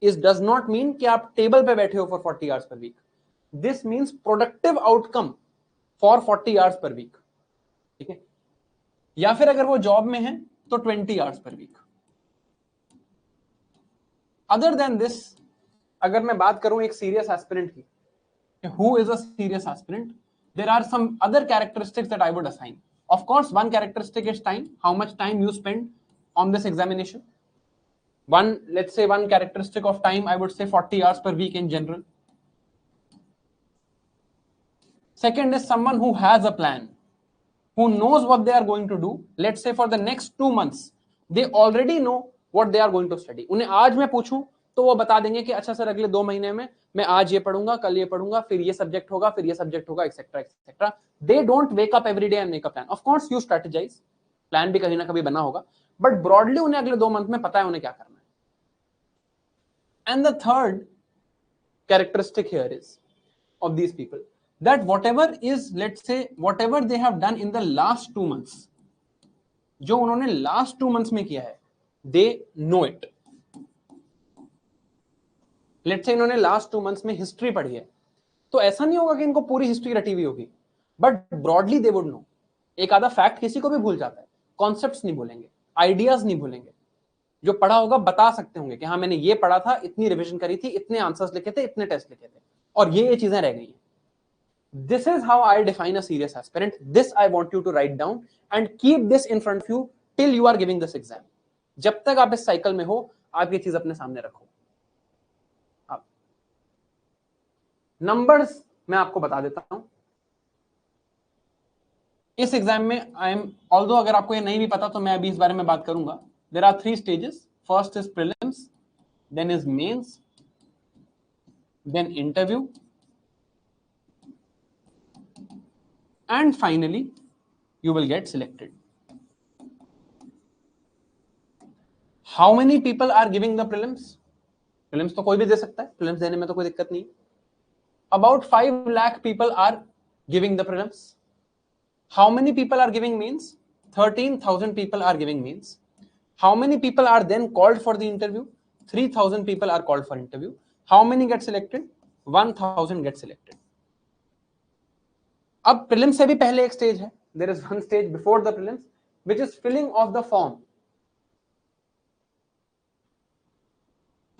is does not mean कि आप टेबल पे बैठे हो for 40 hours per week. This means productive outcome for 40 hours per week, ठीक है। या फिर अगर वो जॉब में है तो 20 hours per week. Other than this, अगर मैं बात करूं एक सीरियस एस्पिरेंट की, who is a serious aspirant, there are some other characteristics that I would assign. Of course, one characteristic is time, how much time you spend on this examination. Let's say one characteristic of time, I would say 40 hours per week in general. Second is someone who has a plan, who knows what they are going to do. Let's say for the next 2 months, they already know what they are going to study. उन्हें आज मैं पूछूं तो वो बता देंगे कि अच्छा सर अगले 2 महीने में मैं आज ये पढ़ूंगा, कल ये पढ़ूंगा, फिर ये सब्जेक्ट होगा, फिर ये सब्जेक्ट होगा, etcetera etcetera. They don't wake up every day and make a plan. Of course you strategise, plan भी कहीं ना कभी बना होगा, बट ब्रॉडली उन्हें अगले 2 मंथ में पता है उन्हें क्या करना है। And the third characteristic here is of these people that whatever is, let's say whatever they have done in the last 2 months, जो उन्होंने last 2 months में किया है, they know it. Let's say इन्होंने last 2 months में history पढ़ी है, तो ऐसा नहीं होगा कि इनको पूरी हिस्ट्री रटी हुई होगी, but broadly they would know. एक आधा फैक्ट किसी को भी भूल जाता है, कॉन्सेप्ट्स नहीं भूलेंगे, आइडियाज नहीं भूलेंगे, जो पढ़ा होगा बता सकते होंगे कि हाँ मैंने ये पढ़ा था, इतनी रिवीजन करी थी, इतने आंसर्स लिखे थे, इतने टेस्ट लिखे थे, और ये चीजें रह गई हैं। This is how I define a serious aspirant. This I want you to write down and keep this in front of you till you are giving this exam. जब तक आप इस साइकिल में हो, आप ये चीज अपने सामने रखो। अब नंबर्स मैं आपको बता देता हूं इस एग्जाम में। आई एम ऑल्दो अगर आपको ये नहीं भी पता तो मैं अभी इस बारे में बात करूंगा। There are 3 stages. First is prelims, then is mains, then interview, and finally you will get selected. How many people are giving the prelims? Prelims तो कोई भी दे सकता है, prelims देने में तो कोई दिक्कत नहीं। About 5 lakh people are giving the prelims. How many people are giving mains? 13,000 people are giving mains. How many people are then called for the interview? 3,000 people are called for interview. How many get selected? 1,000 get selected. अब prelims से भी पहले एक stage है, there is one stage before the prelims which is filling of the form.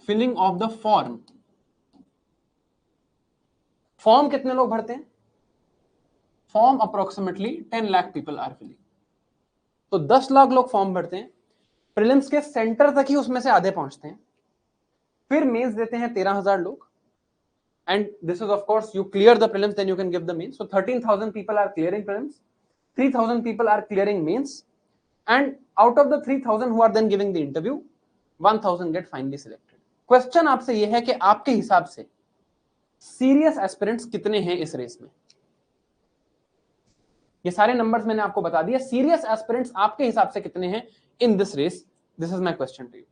Filling of the form. Form कितने लोग भरते हैं? Form approximately 10 lakh people are filling. तो 10 लाख लोग फॉर्म भरते हैं, प्रीलिम्स के सेंटर तक ही उसमें से आधे पहुंचते हैं, फिर मेंस देते हैं 13,000 लोग। And this is of course you clear the prelims, then you can give the mains. So 13,000 people are clearing prelims, 3,000 people are clearing mains, and out of the 3,000 who are then giving the interview, 1,000 get finally selected. Question आपसे ये है कि आपके हिसाब से serious aspirants कितने हैं इस रेस में? ये सारे नंबर्स मैंने आपको बता दिए। serious aspirants आपके हिसाब से कितने हैं in this race? This is my question to you.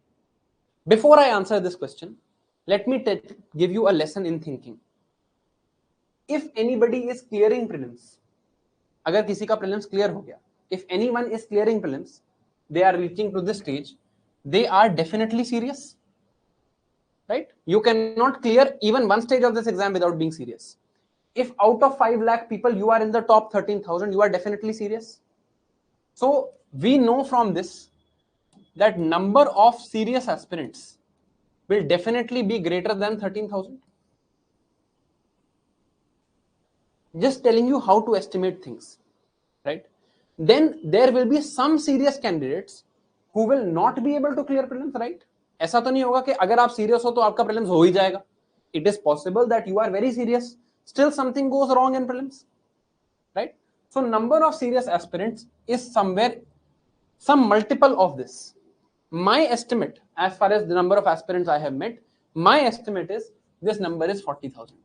Before I answer this question, let me give you a lesson in thinking. If anybody is clearing prelims, अगर किसी का prelims clear हो गया, if anyone is clearing prelims, they are reaching to this stage, they are definitely serious, right? You cannot clear even one stage of this exam without being serious. If out of 5 lakh people you are in the top 13,000, you are definitely serious. So we know from this that number of serious aspirants will definitely be greater than 13,000. Just telling you how to estimate things, right? then there will be some serious candidates who will not be able to clear prelims, right? ऐसा तो नहीं होगा कि अगर आप serious हो तो आपका prelims हो ही जाएगा. It is possible that you are very serious, still something goes wrong in prelims, right? So number of serious aspirants is somewhere some multiple of this. My estimate, as far as the number of aspirants I have met, my estimate is this number is 40,000.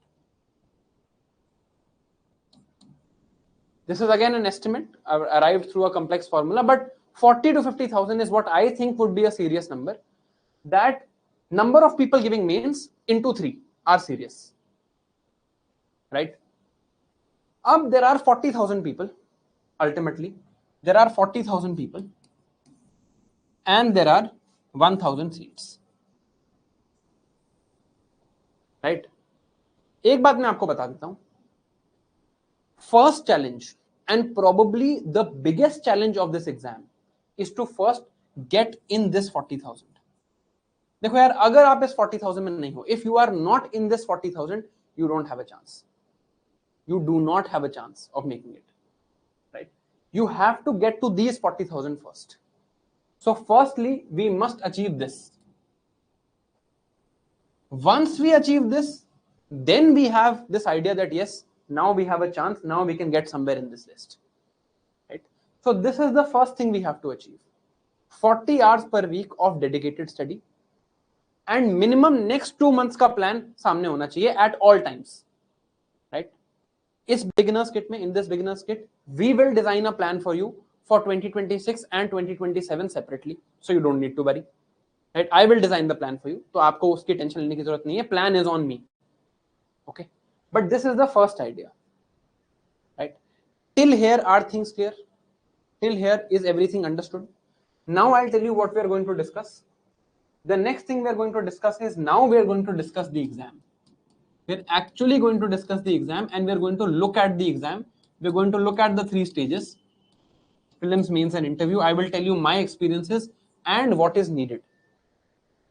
This is again an estimate arrived through a complex formula, but 40 to 50,000 is what I think would be a serious number. That number of people giving mains into 3 are serious, right? There are 40,000 people. Ultimately, there are 40,000 people, and there are 1,000 seats, right? एक बात मैं आपको बता देता हूं. First challenge and probably the biggest challenge of this exam is to first get in this 40,000. देखो यार, अगर आप इस 40,000 में नहीं हो, if you are not in this 40,000, you don't have a chance. You do not have a chance of making it, right? You have to get to these 40,000 first. So firstly, we must achieve this. Once we achieve this, then we have this idea that yes, now we have a chance, now we can get somewhere in this list, right? So this is the first thing we have to achieve. 40 hours per week of dedicated study, and minimum next 2 months का plan सामने होना चाहिए at all times, right? इस beginners kit में, in this beginners kit, we will design a plan for you for 2026 and 2027 separately, so you don't need to worry, right? I will design the plan for you, तो आपको उसकी tension लेने की जरूरत नहीं है. Plan is on me, okay? But this is the first idea, right? Till here are things clear? Till here is everything understood? Now I'll tell you what we are going to discuss. The next thing we are going to discuss is, now we are going to discuss the exam. We're actually going to discuss the exam, and we're going to look at the exam. We're going to look at the 3 stages: prelims, mains and interview. I will tell you my experiences and what is needed.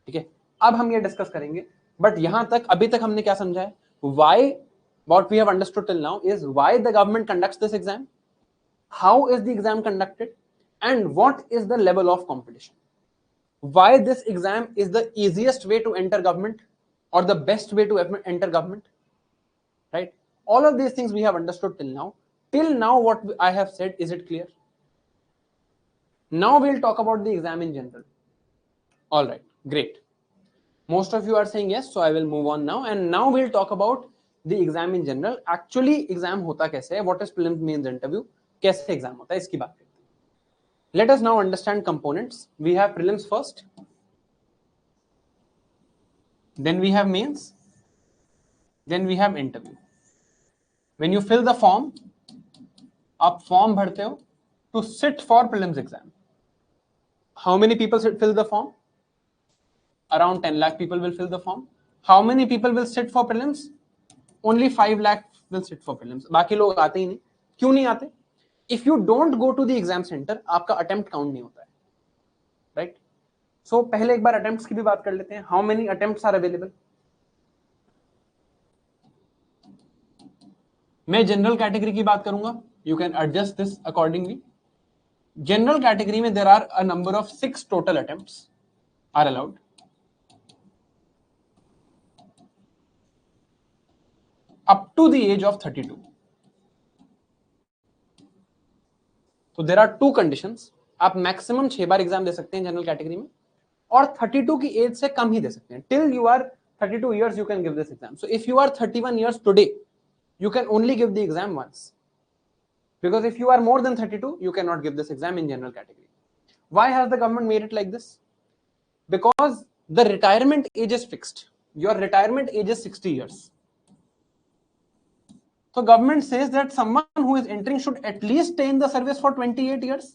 ठीक है, अब हम ये discuss करेंगे. But यहां तक, अभी तक हमने क्या समझा है? Why, what we have understood till now is why the government conducts this exam, how is the exam conducted, and what is the level of competition. Why this exam is the easiest way to enter government or the best way to enter government, right? All of these things we have understood till now. Till now, what I have said, is it clear? Now we'll talk about the exam in general. All right, great. Most of you are saying yes, so I will move on now. And now we'll talk about the exam in general. Actually, exam होता कैसे है? What is prelims, mains, interview? कैसे exam होता है? इसकी बात करते हैं. Let us now understand components. We have prelims first. Then we have mains. Then we have interview. When you fill the form, आप form भरते हो to sit for prelims exam. How many people fill the form? Around 10 lakh people will fill the form. How many people will sit for prelims? Only 5 lakh will sit for prelims. बाकी लोग आते ही नहीं. क्यों नहीं आते? If you don't go to the exam center, आपका attempt count नहीं होता है, right? So पहले एक बार attempts की भी बात कर लेते हैं. How many attempts are available? मैं जनरल कैटेगरी की बात करूंगा. You can adjust this accordingly. General category में there are a number of 6 total attempts are allowed. Up to the age of 32. So there are 2 conditions. आप maximum 6 बार exam दे सकते हैं general category में, और 32 की एज से कम ही दे सकते हैं. Till you are 32 years you can give this exam. So if you are 31 years today, you can only give the exam once. Because if you are more than 32, you cannot give this exam in general category. Why has the government made it like this? Because the retirement age is fixed. Your retirement age is 60 years. So government says that someone who is entering should at least stay in the service for 28 years.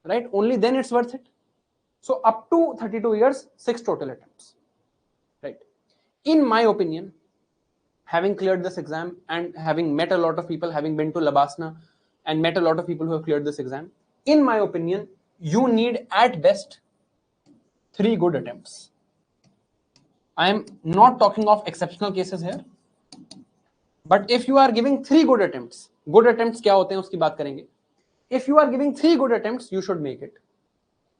Right? Only then it's worth it. So up to 32 years, 6 total attempts. Right? In my opinion, having cleared this exam and having met a lot of people, having been to Labasna and met a lot of people who have cleared this exam, in my opinion, you need at best 3 good attempts. I am not talking of exceptional cases here, but if you are giving 3 good attempts क्या होते हैं उसकी बात करेंगे. If you are giving 3 good attempts, you should make it,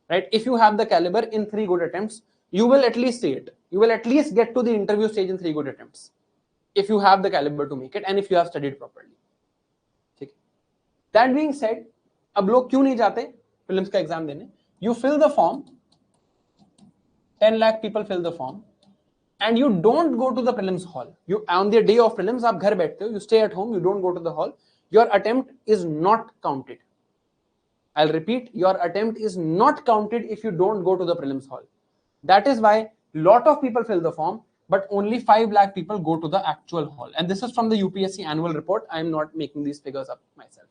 right? If you have the caliber in 3 good attempts, you will at least see it. You will at least get to the interview stage in 3 good attempts, if you have the caliber to make it and if you have studied properly. ठीक है? That being said, अब लोग क्यों नहीं जाते prelims का exam देने? You fill the form, 10 lakh people fill the form, and you don't go to the prelims hall. You on the day of prelims आप घर बैठते हो, you stay at home, you don't go to the hall. Your attempt is not counted. I'll repeat, your attempt is not counted if you don't go to the prelims hall. That is why lot of people fill the form, but only 5 lakh people go to the actual hall. And this is from the UPSC annual report. I am not making these figures up myself.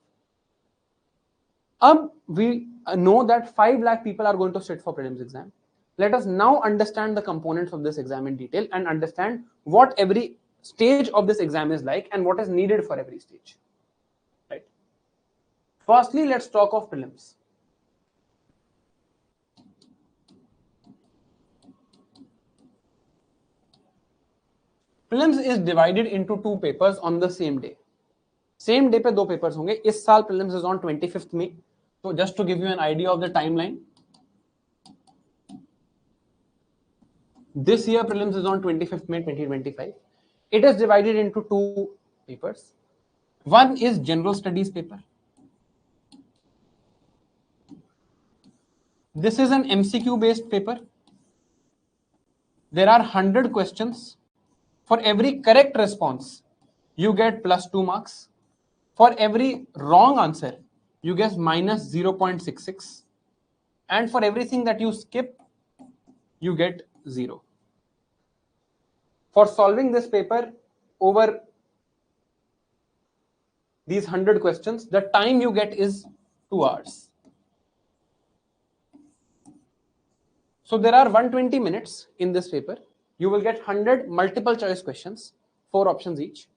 We know that 5 lakh people are going to sit for prelims exam. Let us now understand the components of this exam in detail and understand what every stage of this exam is like and what is needed for every stage. Right? Firstly, let's talk of prelims. Prelims is divided into 2 papers on the same day. Same day पे 2 papers होंगे. इस साल prelims is on 25th May. So just to give you an idea of the timeline, this year prelims is on 25th May 2025. It is divided into 2 papers. One is general studies paper. This is an MCQ based paper. There are 100 questions. For every correct response, you get plus 2 marks. For every wrong answer, you get minus 0.66. And for everything that you skip, you get 0. For solving this paper over these 100 questions, the time you get is 2 hours. So there are 120 minutes in this paper. You will get 100 multiple choice questions, 4 options each.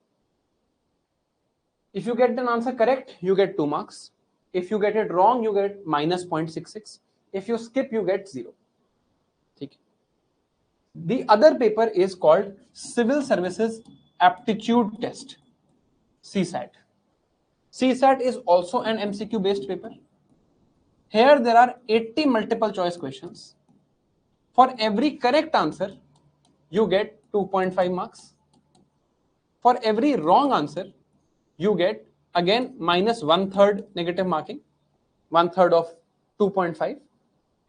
If you get an answer correct, you get 2 marks. If you get it wrong, you get minus 0.66. If you skip, you get 0. Okay. The other paper is called Civil Services Aptitude Test, CSAT. CSAT is also an MCQ based paper. Here there are 80 multiple choice questions. For every correct answer, you get 2.5 marks. For every wrong answer, you get again minus 1/3 negative marking, 1/3 of 2.5,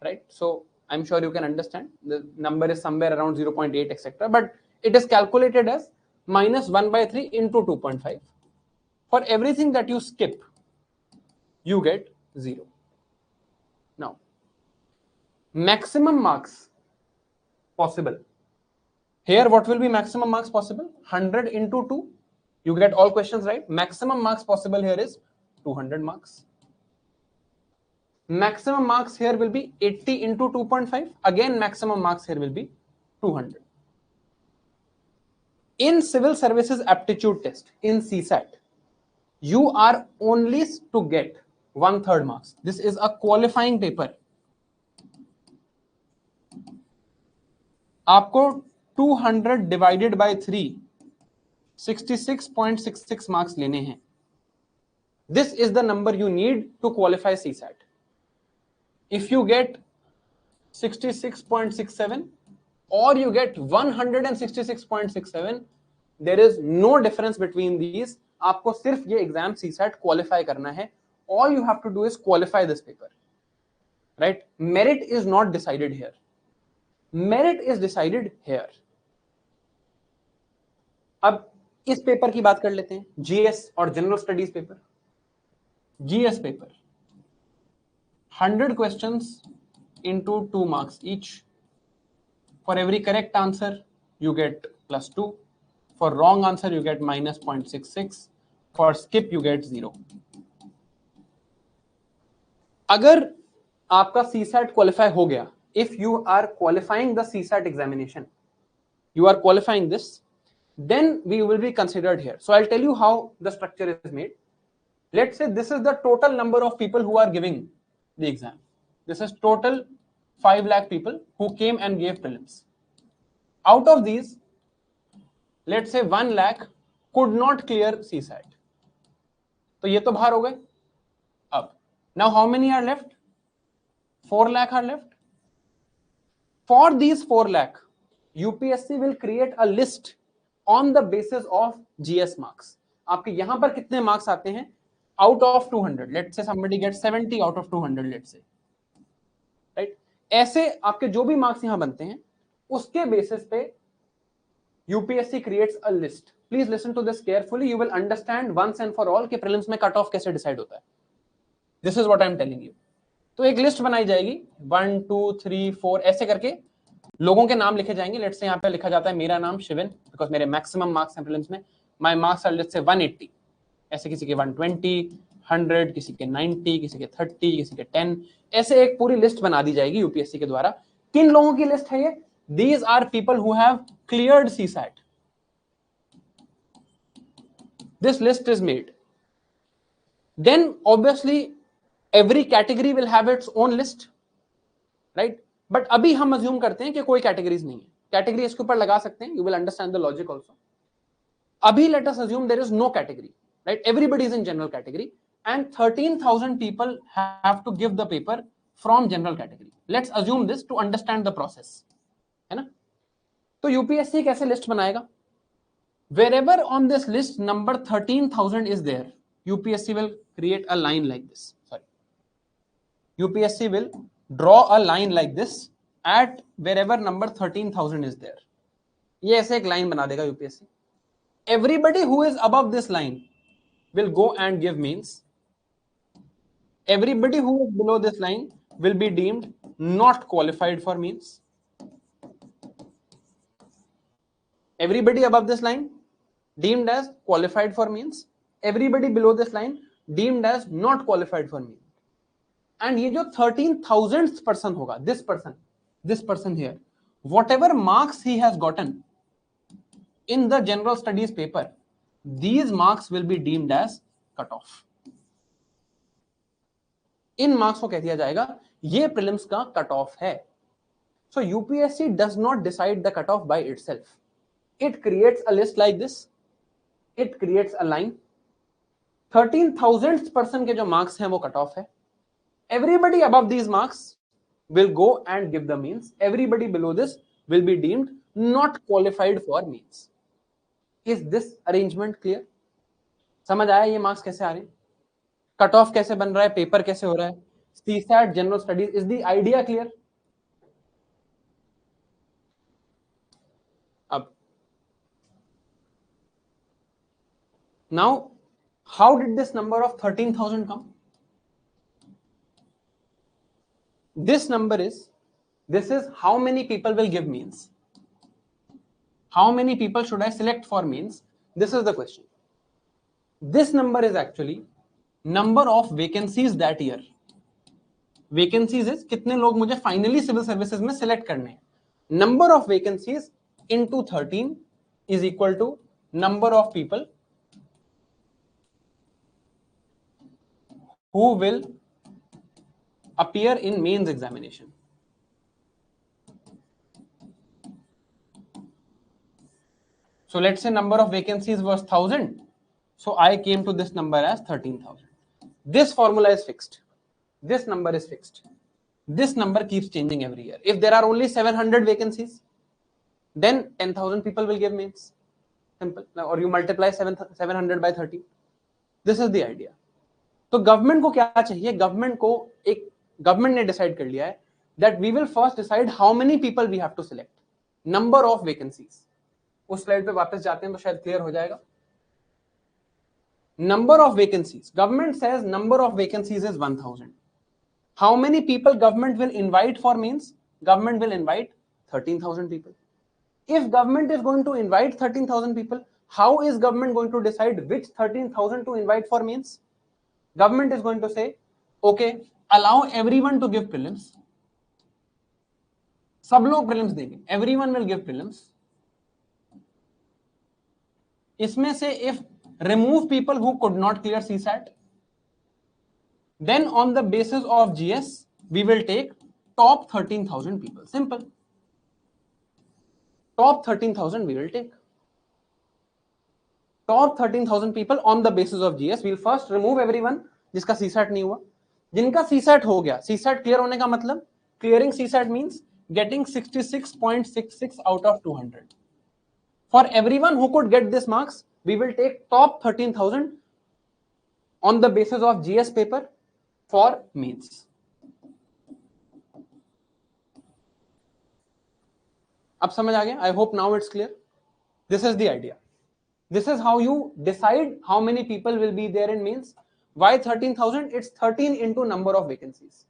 right? So I'm sure you can understand the number is somewhere around 0.8 etc. But it is calculated as minus 1/3 into 2.5. For everything that you skip, you get 0. Now, maximum marks possible. Here, what will be maximum marks possible? 100 into 2. You get all questions right. Maximum marks possible here is 200 marks. Maximum marks here will be 80 into 2.5. Again, maximum marks here will be 200. In Civil Services Aptitude Test, in CSAT, you are only to get 1/3 marks. This is a qualifying paper. आपको 200 divided by 3, 66.66 marks लेने हैं. This is the number you need to qualify CSAT. If you get 66.67 or you get 166.67, there is no difference between these. आपको सिर्फ ये exam CSAT qualify करना है. All you have to do is qualify this paper, right? Merit is not decided here. Merit is decided here. अब इस paper की बात कर लेते हैं, GS और general studies paper. GS paper 100 questions into 2 marks each. For every correct answer, you get plus 2. For wrong answer, you get minus 0.66. For skip, you get 0. अगर आपका CSAT qualify हो गया, if you are qualifying the CSAT examination, you are qualifying this, then we will be considered here. So I'll tell you how the structure is made. Let's say this is the total number of people who are giving the exam. This is total 5 lakh people who came and gave prelims. Out of these, let's say 1 lakh could not clear CSAT. तो ये तो बाहर हो गए. अब Now how many are left? 4 lakh are left. For these 4 lakh, UPSC will create a list on the basis of GS marks. आपके यहां पर कितने मार्क्स आते हैं? Out of 200. Let's say somebody gets 70 out of 200. Let's say, right? ऐसे आपके जो भी मार्क्स यहां बनते हैं, उसके बेसिस पे UPSC creates a list. Please listen to this carefully. You will understand once and for all कि prelims में cut off कैसे decide होता है. This is what I am telling you. तो एक लिस्ट बनाई जाएगी 1 2 3 4 ऐसे करके लोगों के नाम लिखे जाएंगे. लेट्स से यहाँ पे लिखा जाता है मेरा नाम शिवन, बिकॉज मेरे मैक्सिमम मार्क्स हैं प्रीलिम्स में. My marks are let's say 180, ऐसे किसी के 120, 100, किसी के 90, किसी के 30, किसी के 10, ऐसे एक पूरी लिस्ट बना दी जाएगी यूपीएससी के द्वारा. किन लोगों की लिस्ट है ये? These are people who have cleared CSAT. This list is made. Then obviously every category will have its own list, right? But अभी हम assume करते हैं कि कोई categories नहीं है. Category इसके ऊपर लगा सकते हैं. You will understand the logic also. अभी let us assume there is no category, right? Everybody is in general category and 13,000 people have to give the paper from general category. Let's assume this to understand the process, है ना? तो UPSC कैसे list बनाएगा? Wherever on this list number 13,000 is there, UPSC will create a line like this. UPSC will draw a line like this at wherever number 13,000 is there. ये ऐसे एक line बना देगा UPSC. Everybody who is above this line will go and give means. Everybody who is below this line will be deemed not qualified for means. Everybody above this line deemed as qualified for means. Everybody below this line deemed as not qualified for means. And ये जो 13,000th person होगा, this person here, whatever marks he has gotten in the general studies paper, these marks will be deemed as cut off. In marks को कह दिया जाएगा ये prelims का cut off है. So UPSC does not decide the cut off by itself. It creates a list like this. It creates a line. 13,000th person के जो marks हैं वो कट ऑफ है. Everybody above these marks will go and give the means. Everybody below this will be deemed not qualified for means. Is this arrangement clear? समझ आया ये marks कैसे आ रहे हैं? कट ऑफ कैसे बन रहा है? पेपर कैसे हो रहा है? CSAT general studies. Is the idea clear? अब now how did this number of 13,000 come? This is how many people will give means. How many people should I select for means? This is the question. This number is actually number of vacancies that year. Vacancies is कितने लोग मुझे finally civil services में select करने हैं. Number of vacancies into 13 is equal to number of people who will appear in mains examination. So let's say number of vacancies was 1,000. So I came to this number as 13,000. This formula is fixed. This number is fixed. This number keeps changing every year. If there are only 700 vacancies, then 10,000 people will give mains. Simple. Or you multiply 700 by 30. This is the idea. तो government को क्या चाहिए? Government ने decide कर लिया है that we will first decide how many people we have to select, number of vacancies. उस slide पे वापस जाते हैं तो शायद क्लियर हो जाएगा. Number of vacancies, government says number of vacancies is 1000. How many people government will invite for means government will invite 13,000 people. If government is going to invite 13,000 people, how is government going to decide which 13,000 to invite for means? Government is going to say, okay, allow everyone to give prelims. सब लोग prelims देंगे. Everyone will give prelims. इसमें से if remove people who could not clear CSAT, then on the basis of GS, we will take top 13,000 people. Simple. Top 13,000 we will take. Top 13,000 people on the basis of GS. We'll first remove everyone जिसका CSAT नहीं हुआ. जिनका CSAT हो गया, CSAT clear होने का मतलब, clearing CSAT means getting 66.66 out of 200. For everyone who could get this marks, we will take top 13,000 on the basis of GS paper for mains. अब समझ आ गया? I hope now it's clear. This is the idea. This is how you decide how many people will be there in mains. Why 13,000? It's 13 into number of vacancies.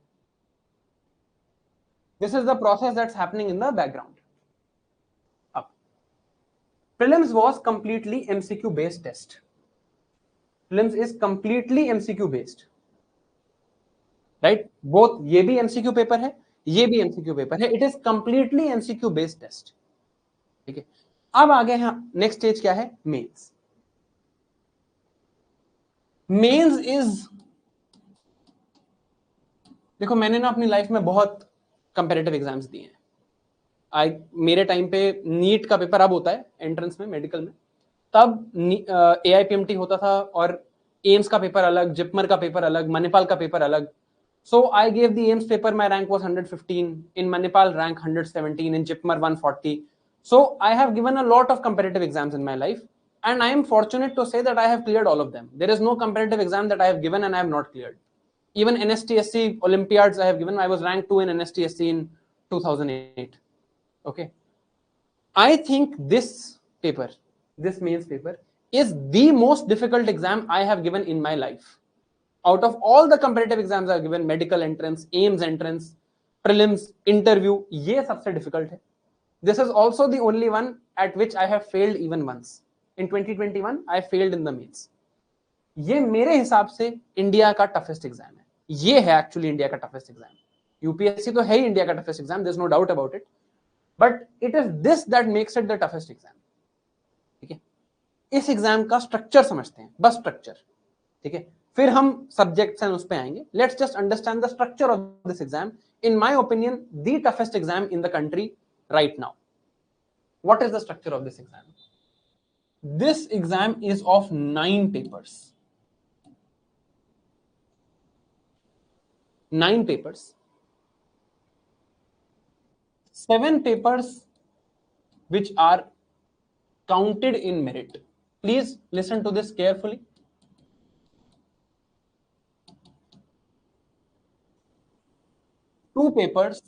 This is the process that's happening in the background. Up. Prelims was completely MCQ based test. Prelims is completely MCQ based. Right? Both ये भी MCQ paper है, ये भी MCQ paper है. It is completely MCQ based test. ठीक है. अब आगे हैं, नेक्स्ट स्टेज क्या है? मेंस. मेंस इज, देखो मैंने ना अपनी लाइफ में बहुत कंपैरेटिव एग्जाम्स दिए हैं. मेरे टाइम पे नीट का पेपर अब होता है एंट्रेंस में, मेडिकल में. तब AIPMT होता था और एम्स का पेपर अलग, जिपमर का पेपर अलग, मणिपाल का पेपर अलग. So I gave the AIMS paper, my rank was 115, in Manipal rank 117, in JIPMER 140. So I have given a lot of competitive exams in my life, and I am fortunate to say that I have cleared all of them. There is no competitive exam that I have given and I have not cleared. Even NSTSC Olympiads I have given. I was ranked 2 in NSTSC in 2008. Okay. I think this paper, this mains paper, is the most difficult exam I have given in my life. Out of all the competitive exams I've given, medical entrance, AIMS entrance, prelims, interview, ये सबसे difficult है. This is also the only one at which I have failed even once. In 2021, I failed in the mains. ये मेरे हिसाब से India का toughest exam है. ये है actually इंडिया का toughest exam. UPSC तो है ही इंडिया का toughest exam, there's no doubt about it. But it is this that makes it the toughest exam. ठीक है? इस एग्जाम का स्ट्रक्चर समझते हैं, बस स्ट्रक्चर. ठीक है? फिर हम सब्जेक्ट्स हैं उस पे आएंगे. Let's just understand the structure of this exam. In my opinion the toughest exam in the country right now. What is the structure of this exam? This exam is of 9 papers. 9 papers. 7 papers which are counted in merit. Please listen to this carefully. 2 papers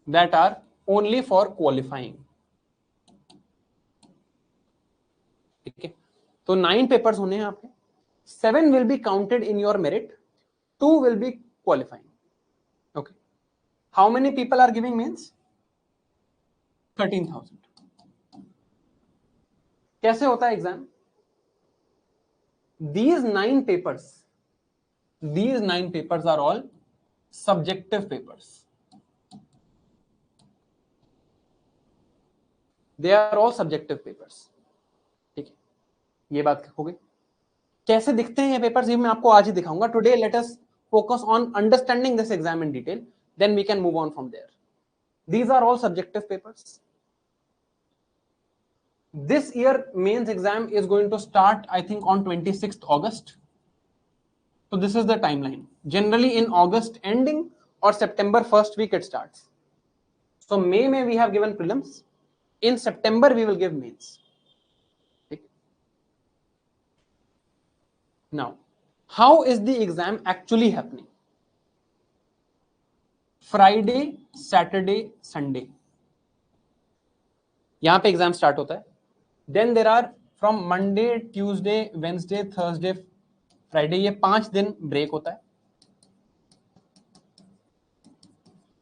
that are only for qualifying. ठीक है? तो 9 papers होने हैं आपके. 7 will be counted in your merit, 2 will be qualifying. Okay. How many people are giving mains? 13,000. कैसे होता है exam? These 9 papers are all subjective papers. They are all subjective papers. ठीक है, ये बात हो गई. कैसे दिखते हैं ये पेपर्स, ये मैं आपको आज ही दिखाऊंगा. Today let us focus on understanding this exam in detail, then we can move on from there. These are all subjective papers. This year mains exam is going to start, I think, on 26th August. So this is the timeline. Generally in August ending or September first week it starts. So May we have given prelims. In September we will give mains. Okay. Now, how is the exam actually happening? Friday, Saturday, Sunday. यहाँ पे exam start होता है. Then there are from Monday, Tuesday, Wednesday, Thursday, Friday, ये 5 दिन break होता है.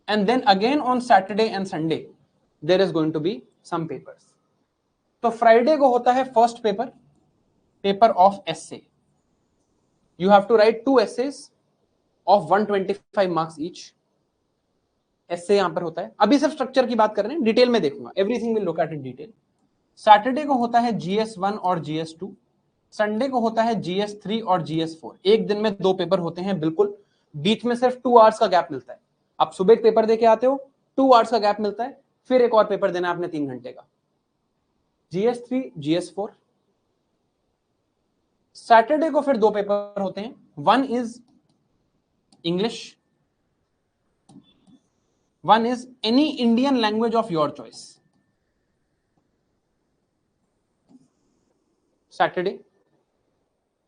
And then again on Saturday and Sunday there is going to be some papers. तो Friday को होता है first paper, paper of essay. You have to write 2 essays of 125 marks each. Essay यहां पर होता है. अभी सिर्फ स्ट्रक्चर की बात कर रहे हैं, डिटेल में देखूंगा. Everything will look at in detail. Saturday को होता है GS1 और GS2. संडे को होता है GS3 और GS4. एक दिन में 2 पेपर होते हैं बिल्कुल. बीच में सिर्फ 2 आवर्स का गैप मिलता है. आप सुबह एक पेपर देके आते हो, 2 आवर्स का गैप मिलता है, फिर एक और पेपर देना आपने 3 घंटे का. GS3, GS4. सैटरडे को फिर 2 पेपर होते हैं, One is English, one is any Indian language of your choice. Saturday.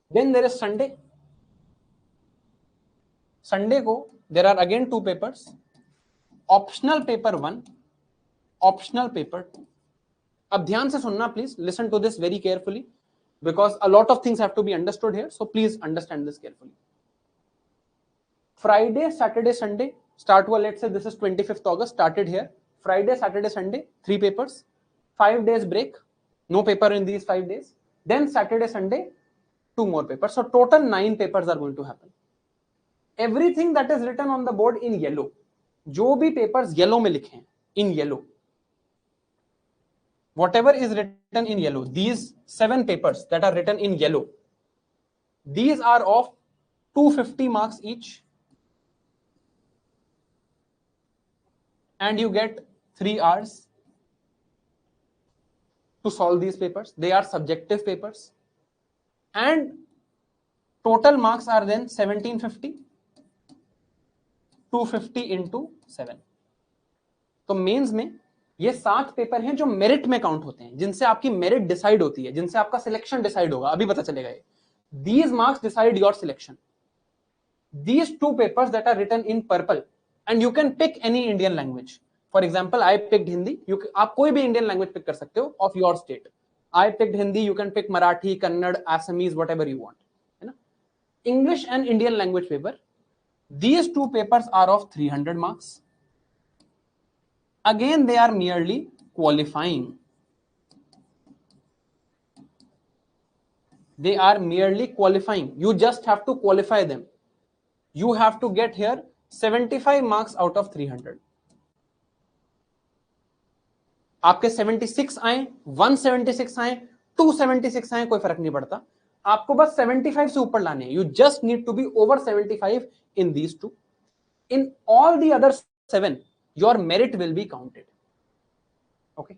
Then there is Sunday. Sunday को there are again two papers, optional paper 1, optional paper 2. अब ध्यान से सुनना please, listen to this very carefully because a lot of things have to be understood here, so please understand this carefully. Friday, Saturday, Sunday start हुआ, let's say this is 25th August, started here. Friday, Saturday, Sunday 3 papers, 5 days break, no paper in these 5 days. Then Saturday, Sunday 2 more papers, so total 9 papers are going to happen. Everything that is written on the board in yellow, जो भी papers yellow में लिखे हैं, in yellow, whatever is written in yellow, these 7 papers that are written in yellow, these are of 250 marks each, and you get 3 hours to solve these papers. They are subjective papers, and total marks are then 1750, 250 into 7. तो mains में ये 7 paper हैं जो merit में count होते हैं, जिनसे आपकी मेरिट डिसाइड होती है, जिनसे आपका सिलेक्शन डिसाइड होगा, अभी पता चलेगा ये. These marks decide your selection. These 2 papers that are written in purple, and you can pick any Indian language. For example, I picked Hindi. आप कोई भी Indian language pick कर सकते हो of your state. I picked Hindi. You can pick Marathi, Kannada, Assamese, whatever you want. है ना? English and Indian language paper. These 2 papers are of 300 marks. Again, they are merely qualifying. They are merely qualifying. You just have to qualify them. You have to get here 75 marks out of 300. आपके 76 आए, 176 आए, 276 आए, कोई फर्क नहीं पड़ता. आपको बस 75 से ऊपर लाने हैं. You just need to be over 75 in these 2. In all the other 7, your merit will be counted. Okay.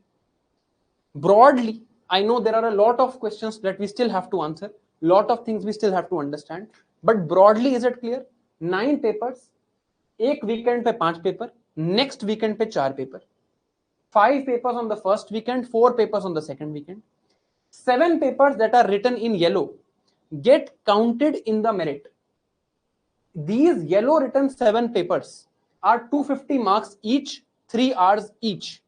Broadly, I know there are a lot of questions that we still have to answer, lot of things we still have to understand, but broadly is it clear? 9 papers, एक weekend पे 5 paper, next weekend पे 4 paper, 5 papers on the first weekend, 4 papers on the second weekend. 7 papers that are written in yellow get counted in the merit. These yellow written 7 papers are 250 marks each, 3 hours each.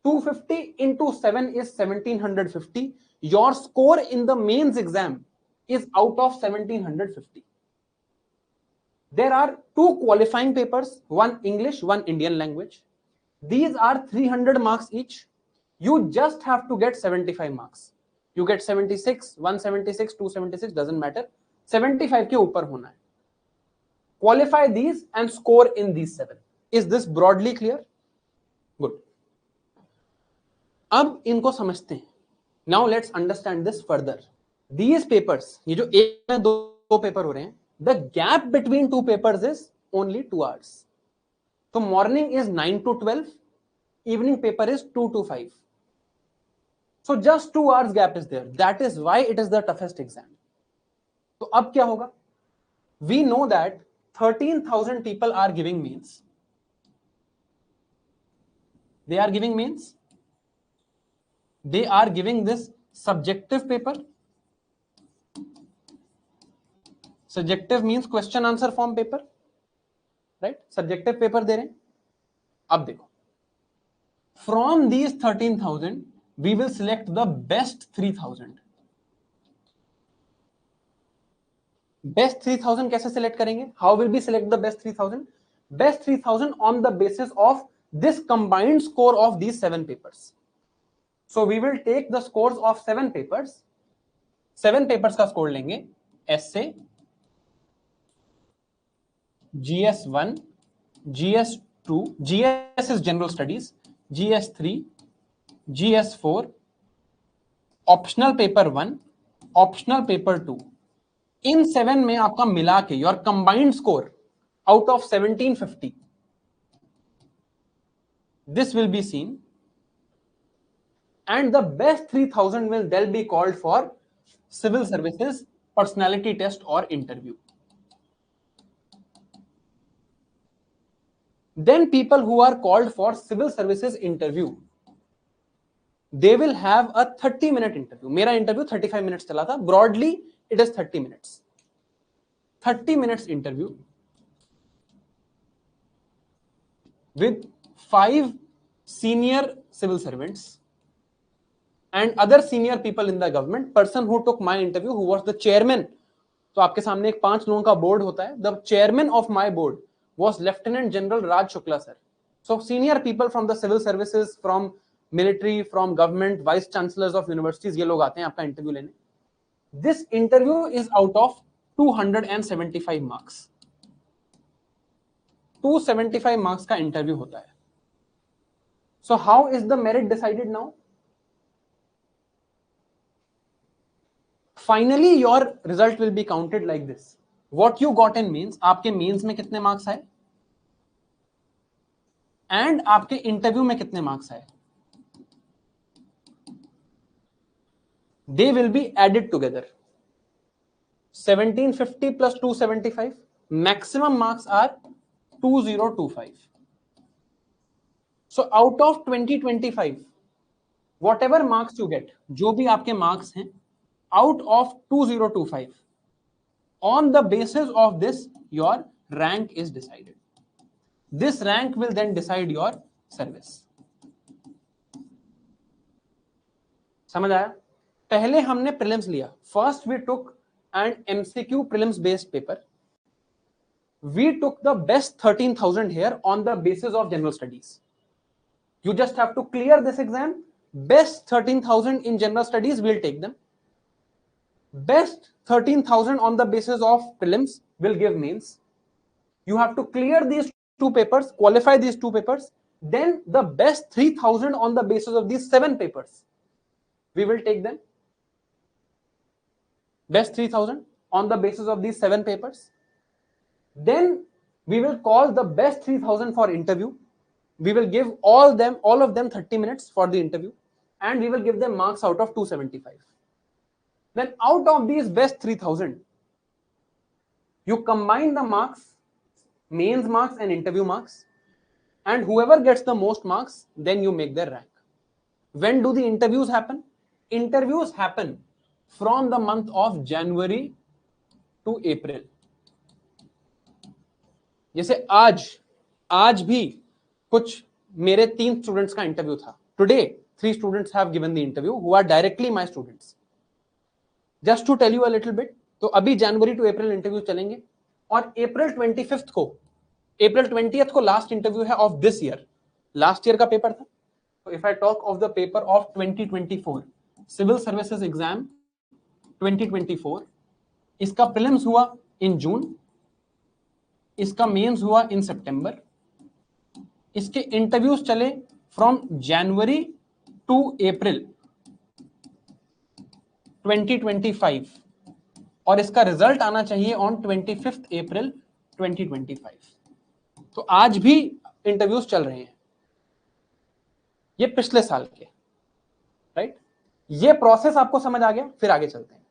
250 into 7 is 1750. Your score in the mains exam is out of 1750. There are 2 qualifying papers, one English, one Indian language. These are 300 marks each. You just have to get 75 marks. You get 76, 176, 276, doesn't matter. 75 के ऊपर होना है. Qualify these and score in these 7. Is this broadly clear? Good. अब इनको समझते हैं. Now let's understand this further. These papers, ये जो एक में दो पेपर हो रहे हैं, the gap between 2 papers is only 2 hours. So morning is 9 to 12, evening paper is 2 to 5. So just 2 hours gap is there. That is why it is the toughest exam. तो अब क्या होगा? We know that 13,000 people are giving mains. They are giving mains. They are giving this subjective paper. Subjective means question answer form paper, right? Subjective paper दे रहे हैं. अब देखो, from these 13,000 we will select the best 3,000. Best 3,000 कैसे select करेंगे? How will we select the best 3,000? Best 3,000 on the basis of this combined score of these 7 papers. So we will take the scores of 7 papers. 7 papers का score लेंगे. Essay, GS1, GS2, GS is general studies, GS3, GS4, optional paper 1, optional paper 2. इन 7 में आपका मिला के your combined score out of 1750, this will be seen, and the best 3,000 will then be called for civil services personality test or interview. Then people who are called for civil services interview, they will have a 30-minute interview. मेरा interview 35 minutes चला था. Broadly, it is 30 minutes. 30 minutes interview with 5 senior civil servants and other senior people in the government. Person who took my interview, who was the chairman. तो आपके सामने एक 5 लोगों का board होता है. The chairman of my board was Lieutenant General Raj Shukla sir. So senior people from the civil services, from military, from government, vice chancellors of universities, ये लोग आते हैं आपका इंटरव्यू लेने. This interview is out of 275 marks. 275 marks का interview होता है. So how is the merit decided now? Finally, your result will be counted like this. What you got in means, आपके means में कितने marks आए and आपके interview में कितने marks आए, they will be added together. 1750 plus 275, maximum marks are 2025. So out of 2025, whatever marks you get, जो भी आपके marks हैं, out of 2025, on the basis of this, your rank is decided. This rank will then decide your service. समझ आया? पहले हमने prelims लिया. First we took an MCQ prelims based paper. We took the best 13,000 here on the basis of general studies. You just have to clear this exam. Best 13,000 in general studies, we'll take them. Best 13,000 on the basis of prelims will give mains. You have to clear these 2 papers, qualify these 2 papers. Then the best 3,000 on the basis of these 7 papers, we will take them. Best 3,000 on the basis of these 7 papers. Then we will call the best 3,000 for interview. We will give all of them 30 minutes for the interview, and we will give them marks out of 275. Then out of these best 3,000, you combine the marks, mains marks and interview marks, and whoever gets the most marks, then you make their rank. When do the interviews happen? Interviews happen from the month of January to April. जैसे आज भी कुछ मेरे 3 students का interview था. Today 3 students have given the interview who are directly my students. Just to tell you a little bit, तो अभी जनवरी to April interview चलेंगे और अप्रैल 20th को लास्ट इंटरव्यू है of this year. Last year का paper था. तो if I talk of the paper of 2024 civil services exam 2024, इसका प्रीलिम्स हुआ इन जून, इसका मेंस हुआ इन सितंबर, इसके इंटरव्यूज चले फ्रॉम जनवरी टू अप्रैल 2025 और इसका रिजल्ट आना चाहिए ऑन 25 अप्रैल 2025. तो आज भी इंटरव्यूज चल रहे हैं. ये पिछले साल के, राइट? ये प्रोसेस आपको समझ आ गया? फिर आगे चलते हैं.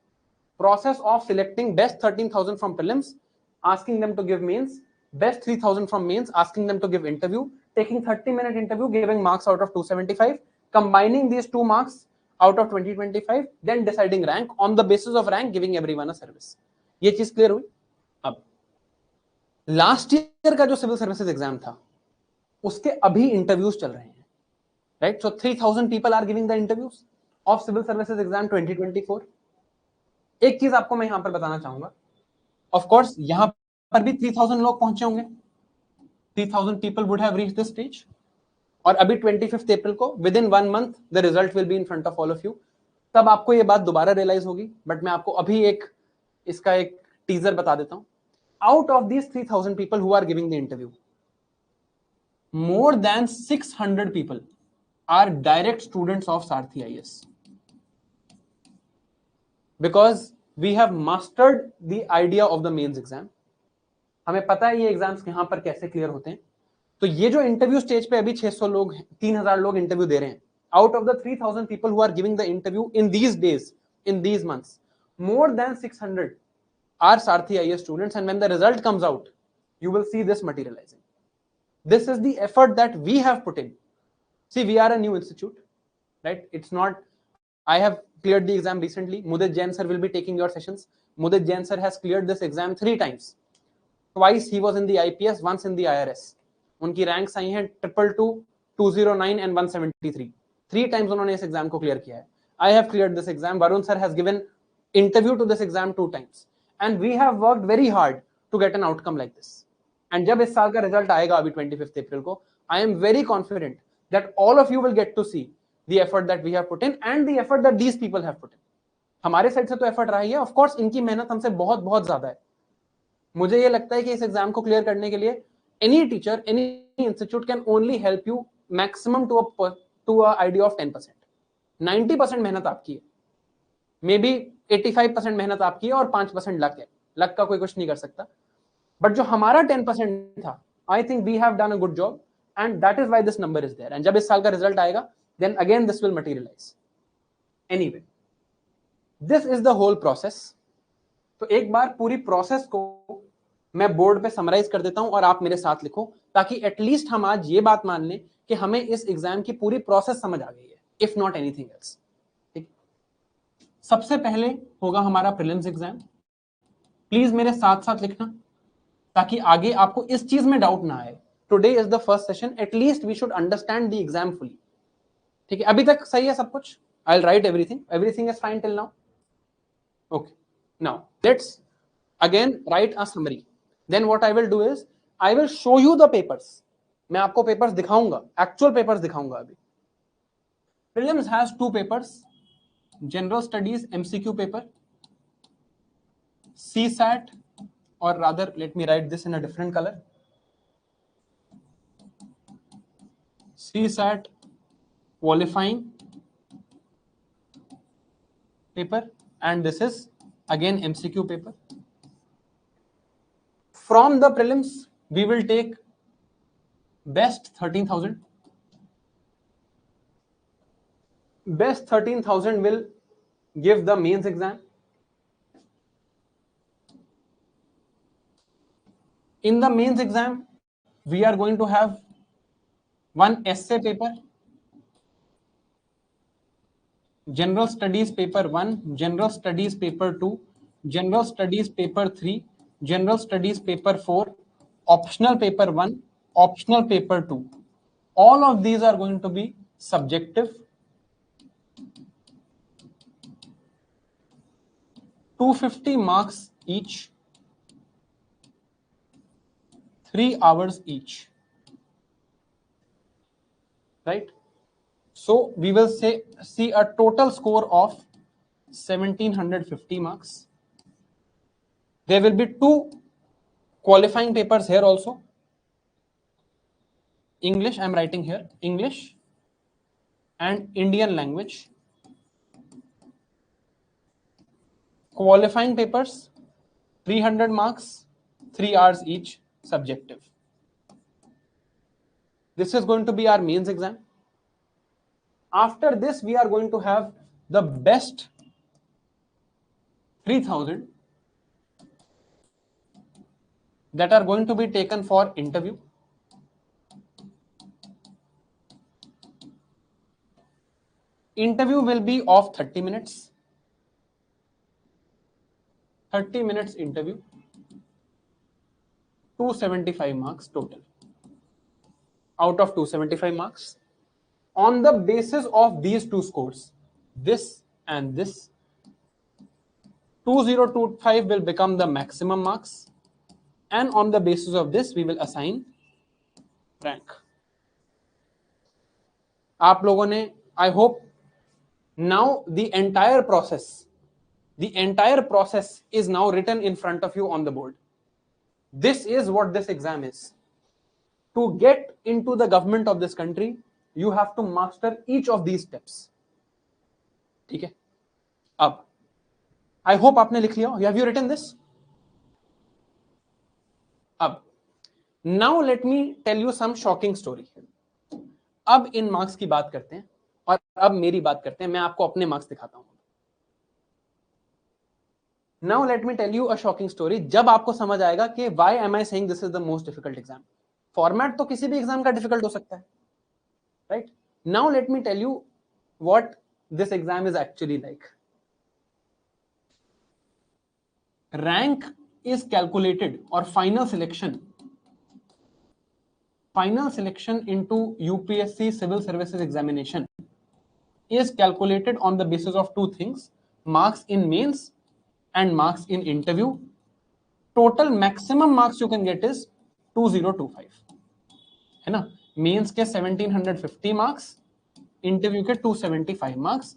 Process of selecting best 13,000 from prelims, asking them to give mains, best 3,000 from mains, asking them to give interview, taking 30-minute interview, giving marks out of 275, combining these 2 marks out of 2025, then deciding rank. On the basis of rank, giving everyone a service. ये चीज clear हुई? अब last year का जो civil services exam था उसके अभी interviews चल रहे हैं, right? So 3,000 people are giving the interviews of civil services exam 2024. एक चीज आपको मैं यहां पर बताना चाहूंगा. ऑफ कोर्स यहां पर भी 3,000 लोग पहुंचे होंगे. 3,000 people would have reached this stage. और अभी 25 अप्रैल को with in 1 month the result will be in front of all of you. तब आपको ये बात दोबारा रियलाइज होगी, बट मैं आपको अभी इसका एक टीजर बता देता हूं. Out of these 3,000 people who are giving the interview, more than 600 people are direct students of Sarthi IAS, because we have mastered the idea of the mains exam. हमें पता है ये एग्जाम्स यहां पर कैसे क्लियर होते हैं. तो ये जो इंटरव्यू स्टेज पे अभी 600 लोग, 3,000 लोग इंटरव्यू दे रहे हैं, out of the 3,000 people who are giving the interview in these days, in these months, more than 600 are Sarthi IAS students, and when the result comes out, you will see this materializing. This is the effort that we have put in. See, we are a new institute, right? It's not, I have cleared the exam recently. Mudit Jain sir will be taking your sessions. Mudit Jain sir has cleared this exam 3 times. Twice he was in the IPS, once in the IRS. उनकी ranks आई हैं 222, 209 and 173. 3 times उन्होंने इस exam को clear किया है. I have cleared this exam. Varun sir has given interview to this exam 2 times. And we have worked very hard to get an outcome like this. And जब इस साल का result आएगा अभी 25th April को, I am very confident that all of you will get to see the effort that we have put in and the effort that these people have put in. हमारे side से तो effort रहा ही है, of course इनकी मेहनत हमसे बहुत बहुत ज्यादा है. मुझे ये लगता है कि इस एग्जाम को क्लियर करने के लिए any teacher, any institute can only help you maximum to a idea of 10%. 90% मेहनत आपकी है, मे बी 85% मेहनत आपकी है और 5% लक है. लक का कोई कुछ नहीं कर सकता, बट जो हमारा 10% था, I think we have done a good job and that is why this number is there. And जब इस साल का रिजल्ट आएगा, then again this will materialise. Anyway, this is the whole process. तो एक बार पूरी प्रोसेस को मैं बोर्ड पे समराइज कर देता हूं और आप मेरे साथ लिखो, ताकि एटलीस्ट हम आज ये बात मान लें कि हमें इस एग्जाम की पूरी प्रोसेस समझ आ गई है, इफ नॉट एनीथिंग एल्स. ठीक, सबसे पहले होगा हमारा प्रीलिम्स एग्जाम. प्लीज मेरे साथ साथ लिखना, ताकि आगे आपको इस चीज में डाउट ना आए. Today is the first session, at least we should understand the exam fully. ठीक है, अभी तक सही है सब कुछ? I will write everything is fine till now. Okay, now let's again write a summary. Then what I will do is I will show you the papers. मैं आपको पेपर्स दिखाऊंगा, एक्चुअल पेपर्स दिखाऊंगा. अभी prelims has 2 papers, general studies MCQ paper, CSAT, or rather let me write this in a different color, CSAT qualifying paper, and this is again MCQ paper. From the prelims we will take best 13,000. Best 13,000 will give the mains exam. In the mains exam we are going to have one essay paper, general studies paper 1, general studies paper 2, general studies paper 3, general studies paper 4, optional paper 1, optional paper 2. All of these are going to be subjective. 250 marks each, 3 hours each, right? So we will see a total score of 1750 marks. There will be 2 qualifying papers here also. English, I'm writing here, English and Indian language. Qualifying papers 300 marks, 3 hours each, subjective. This is going to be our mains exam. After this we are going to have the best 3,000 that are going to be taken for interview. Interview will be of 30 minutes. 30 minutes interview, 275 marks total out of 275 marks. On the basis of these 2 scores, this and this, 2025 will become the maximum marks, and on the basis of this we will assign rank. आप लोगों ने, I hope now the entire process is now written in front of you on the board. This is what this exam is. To get into the government of this country, you have to master each of these steps. ठीक है, अब I hope आपने लिख लिया. Have you written this? अब now let me tell you some shocking story. अब इन marks की बात करते हैं और अब मेरी बात करते हैं. मैं आपको अपने मार्क्स दिखाता हूं. Now let me tell you a shocking story. जब आपको समझ आएगा कि why am I saying this is the most difficult exam. Format तो किसी भी एग्जाम का डिफिकल्ट हो सकता है, right? Now let me tell you what this exam is actually like. Rank is calculated, or final selection into UPSC civil services examination is calculated on the basis of two things: marks in mains and marks in interview. Total maximum marks you can get is 2025, है ना? Mains के 1750 marks, interview के 275 marks,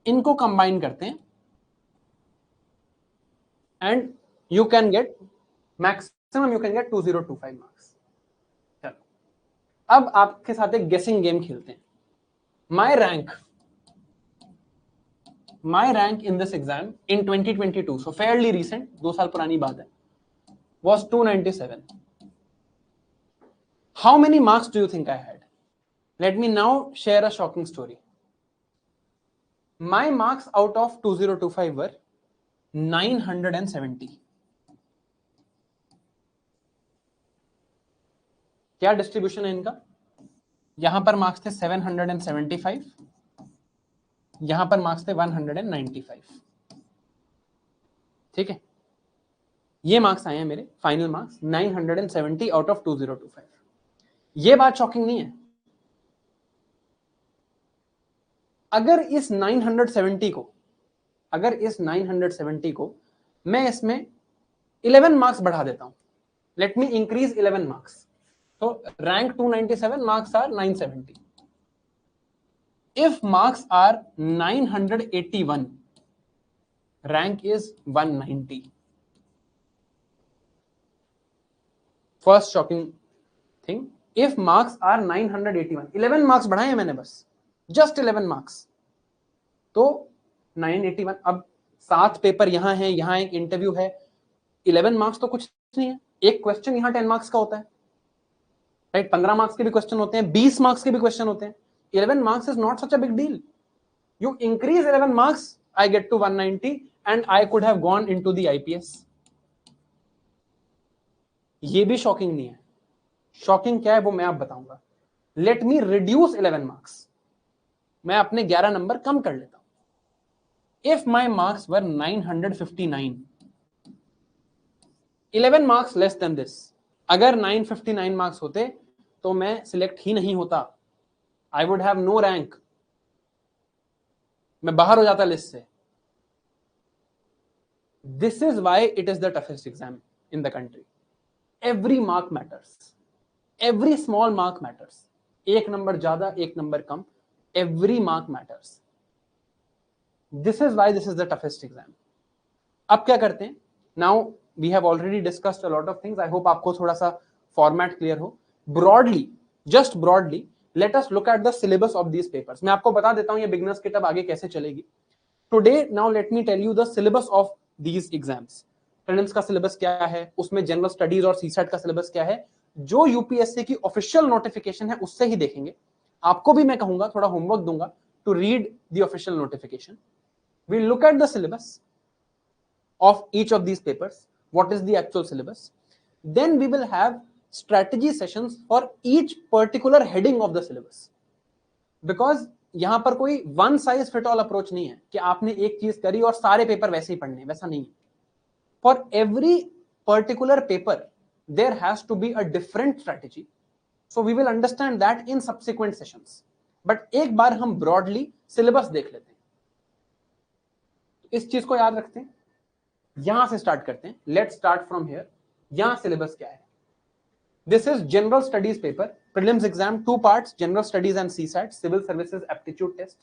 इनको combine करते हैं and you can get maximum you can get 2025 marks. चलो, अब आपके साथ एक गेसिंग गेम खेलते हैं. my rank in this exam in 2022, so fairly recent, 2 साल पुरानी बात है, was 297. How many marks do you think I had? Let me now share a shocking story. My marks out of 2025 were 970. क्या distribution है इनका? यहां पर marks थे 775, यहां पर मार्क्स थे 195. ठीक है, ये मार्क्स आए हैं मेरे फाइनल मार्क्स 970 आउट ऑफ 2025. ये बात शॉकिंग नहीं है? अगर इस 970 को मैं इसमें 11 मार्क्स बढ़ा देता हूं, लेट मी इंक्रीज 11 मार्क्स, तो rank 297, marks are 970. If marks are 981, rank is 190. First shocking thing, if marks are 981, 11 marks बढ़ाए हैं मैंने बस, just 11 marks, तो 981. अब 7 पेपर यहां है, यहां एक इंटरव्यू है, 11 मार्क्स तो कुछ नहीं है. एक क्वेश्चन यहां 10 मार्क्स का होता है, राइट? 15 मार्क्स के भी क्वेश्चन होते हैं, 20 मार्क्स के भी क्वेश्चन होते हैं. 11 marks is not such a big deal. You increase 11 marks, I get to 190 and I could have gone into the IPS. ये भी शॉकिंग नहीं है. शॉकिंग क्या है वो मैं आप बताऊंगा. Let me reduce 11 marks. मैं अपने 11 नंबर कम कर लेता हूं. If my marks were 959, 11 marks less than this, अगर 959 मार्क्स होते तो मैं सिलेक्ट ही नहीं होता. I would have no rank. मैं बाहर हो जाता लिस्ट से. This is why it is the toughest exam in the country. Every mark matters. Every small mark matters. एक नंबर ज्यादा, एक number come, every mark matters. This is why this is the toughest exam. अब क्या करते हैं? Now we have already discussed a lot of things. I hope आपको थोड़ा सा फॉर्मेट क्लियर हो. Broadly, just broadly, let us look at the syllabus of these papers. मैं आपको बता देता हूं ये बिगनर्स की तब आगे कैसे चलेगी. Today, now let me tell you the syllabus of these exams. Prelims का सिलेबस क्या है, उसमें जनरल स्टडीज और सीसेट का सिलेबस क्या है, जो यूपीएससी की ऑफिशियल नोटिफिकेशन है उससे ही देखेंगे. आपको भी मैं कहूंगा, थोड़ा होमवर्क दूंगा to read the official notification. We look at the syllabus of each of these papers, what is the actual syllabus. Then we will have strategy sessions for each particular heading of the syllabus, because यहां पर कोई one size fit all approach नहीं है कि आपने एक चीज करी और सारे पेपर वैसे ही पढ़ने, वैसा नहीं है. For every particular paper there has to be a different strategy, so we will understand that in subsequent sessions. but एक बार हम broadly syllabus देख लेते हैं. इस चीज को याद रखते हैं. यहां से स्टार्ट करते हैं. Let's start from here. यहां सिलेबस क्या है? This is general studies paper, prelims exam, 2 parts, general studies and CSAT, civil services aptitude test.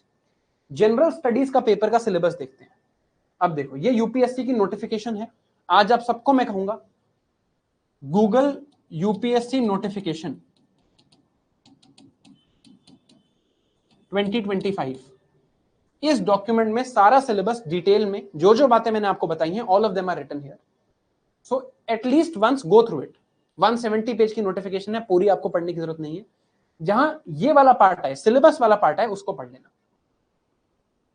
general studies का पेपर का सिलेबस देखते हैं. अब देखो, ये यूपीएससी की नोटिफिकेशन है. आज आप सबको मैं कहूंगा, गूगल यूपीएससी नोटिफिकेशन 2025. इस डॉक्यूमेंट में सारा सिलेबस डिटेल में जो जो बातें मैंने आपको बताई हैं, all of them are written here. So at least once go through it. 170 page की नोटिफिकेशन है, पूरी आपको पढ़ने की जरूरत नहीं है. जहां ये वाला पार्ट है, सिलेबस वाला पार्ट है, उसको पढ़ लेना.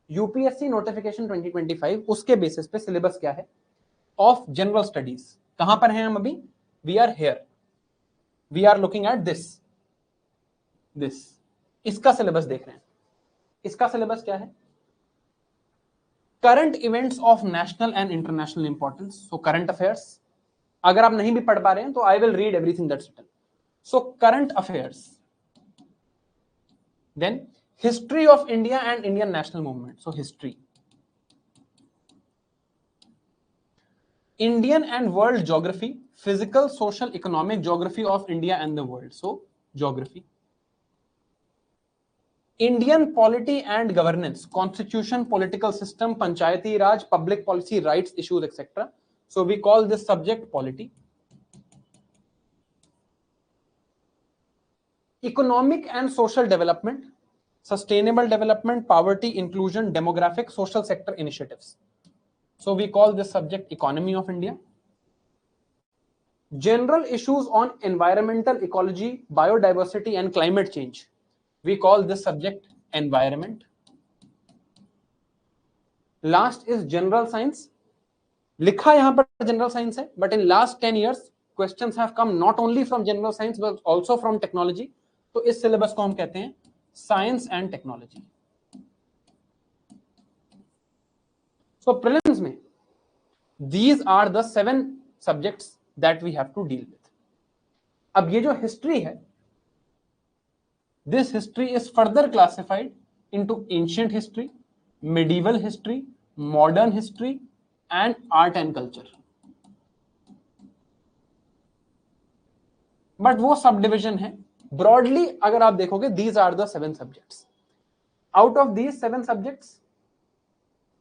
यूपीएससी नोटिफिकेशन 2025, उसके बेसिस पे सिलेबस क्या है ऑफ जनरल स्टडीज. कहां पर हैं हम अभी? We are here. We are looking at this, इसका सिलेबस देख रहे हैं। इसका सिलेबस क्या है? Current events of national and international importance, so current affairs. अगर आप नहीं भी पढ़ पा रहे हैं तो I will read everything that's written. So current affairs, then history of India and Indian national movement, so history, Indian and world geography, physical, social, economic geography of India and the world, so geography. Indian polity and governance, constitution, political system, panchayati raj, public policy, rights issues, etc. So we call this subject polity. Economic and social development, sustainable development, poverty, inclusion, demographic, social sector initiatives. So we call this subject economy of India. General issues on environmental ecology, biodiversity and climate change. We call this subject environment. Last is general science. लिखा यहां पर general science है, but in last 10 years questions have come not only from general science but also from technology. तो इस syllabus को हम कहते हैं science and technology. So prelims में these are the 7 subjects that we have to deal with. अब ये जो history है, this history is further classified into ancient history, medieval history, modern history and art and culture. But वो subdivision है. Broadly अगर आप देखोगे these are the 7 subjects. Out of these 7 subjects,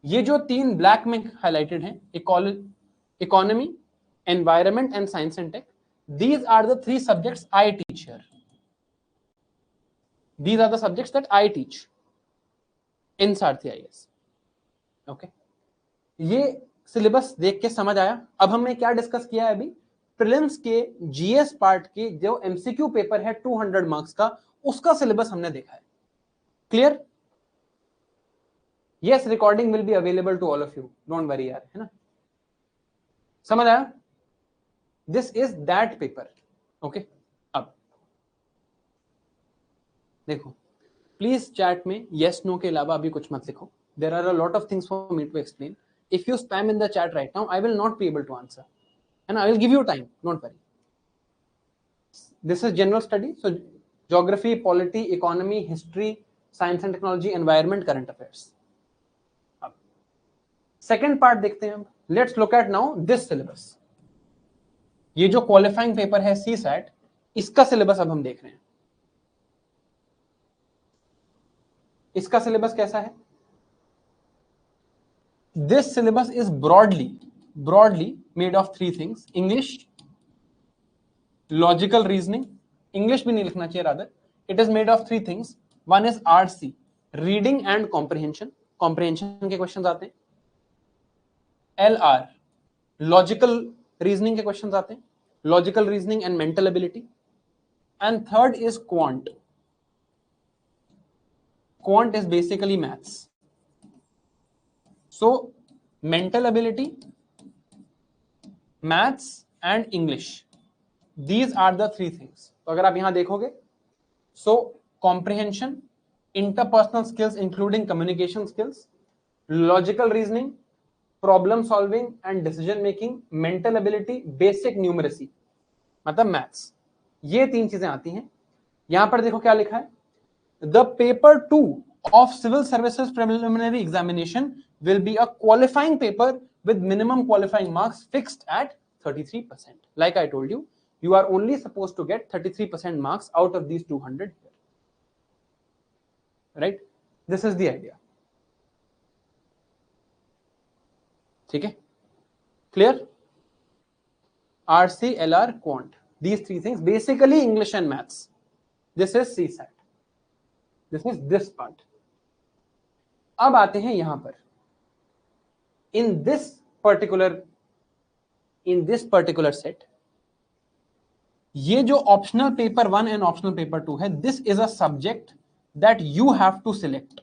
ये जो 3 black में highlighted हैं, economy, environment and science and tech, these are the 3 subjects I teach here. These are the subjects that I teach in Sarthi IAS. Okay. ये syllabus देख के समझ आया? अब हमने क्या डिस्कस किया है अभी? प्रीलिम्स के जीएस पार्ट के जो एमसीक्यू पेपर है 200 मार्क्स का, उसका सिलेबस हमने देखा है. Clear? Yes, recording will be available to all of you, don't worry यार, है ना? समझ आया? This is that paper. Okay, अब देखो, प्लीज चैट में यस नो के अलावा अभी कुछ मत लिखो. There are a lot of things for me to explain. If you spam in the chat right now, I will not be able to answer, and I will give you time. Don't worry. This is general study, so geography, polity, economy, history, science and technology, environment, current affairs. Second part देखते हैं हम. Let's look at now this syllabus. ये जो qualifying paper है CSAT, इसका syllabus अब हम देख रहे हैं. इसका syllabus कैसा है? This syllabus is broadly made of 3 things: English, logical reasoning. English भी नहीं लिखना चाहिए, rather it is made of 3 things. One is RC, reading and comprehension. Comprehension के questions आते हैं. LR, logical reasoning के questions आते हैं. Logical reasoning and mental ability. And third is quant. Quant is basically maths. So mental ability, maths and English, these are the 3 things. तो अगर आप यहां देखोगे, so comprehension, interpersonal skills including communication skills, logical reasoning, problem solving and decision making, mental ability, basic numeracy मतलब maths, ये 3 चीजें आती हैं. यहां पर देखो क्या लिखा है, the paper 2 of civil services preliminary examination will be a qualifying paper with minimum qualifying marks fixed at 33%. Like I told you, you are only supposed to get 33% marks out of these 200 here. Right? This is the idea. ठीक है? Clear? RC, LR, quant. These 3 things, basically English and maths. This is CSAT. This is this part. अब आते हैं यहां पर. In this particular set, ये जो optional paper 1 and optional paper 2 है, this is a subject that you have to select.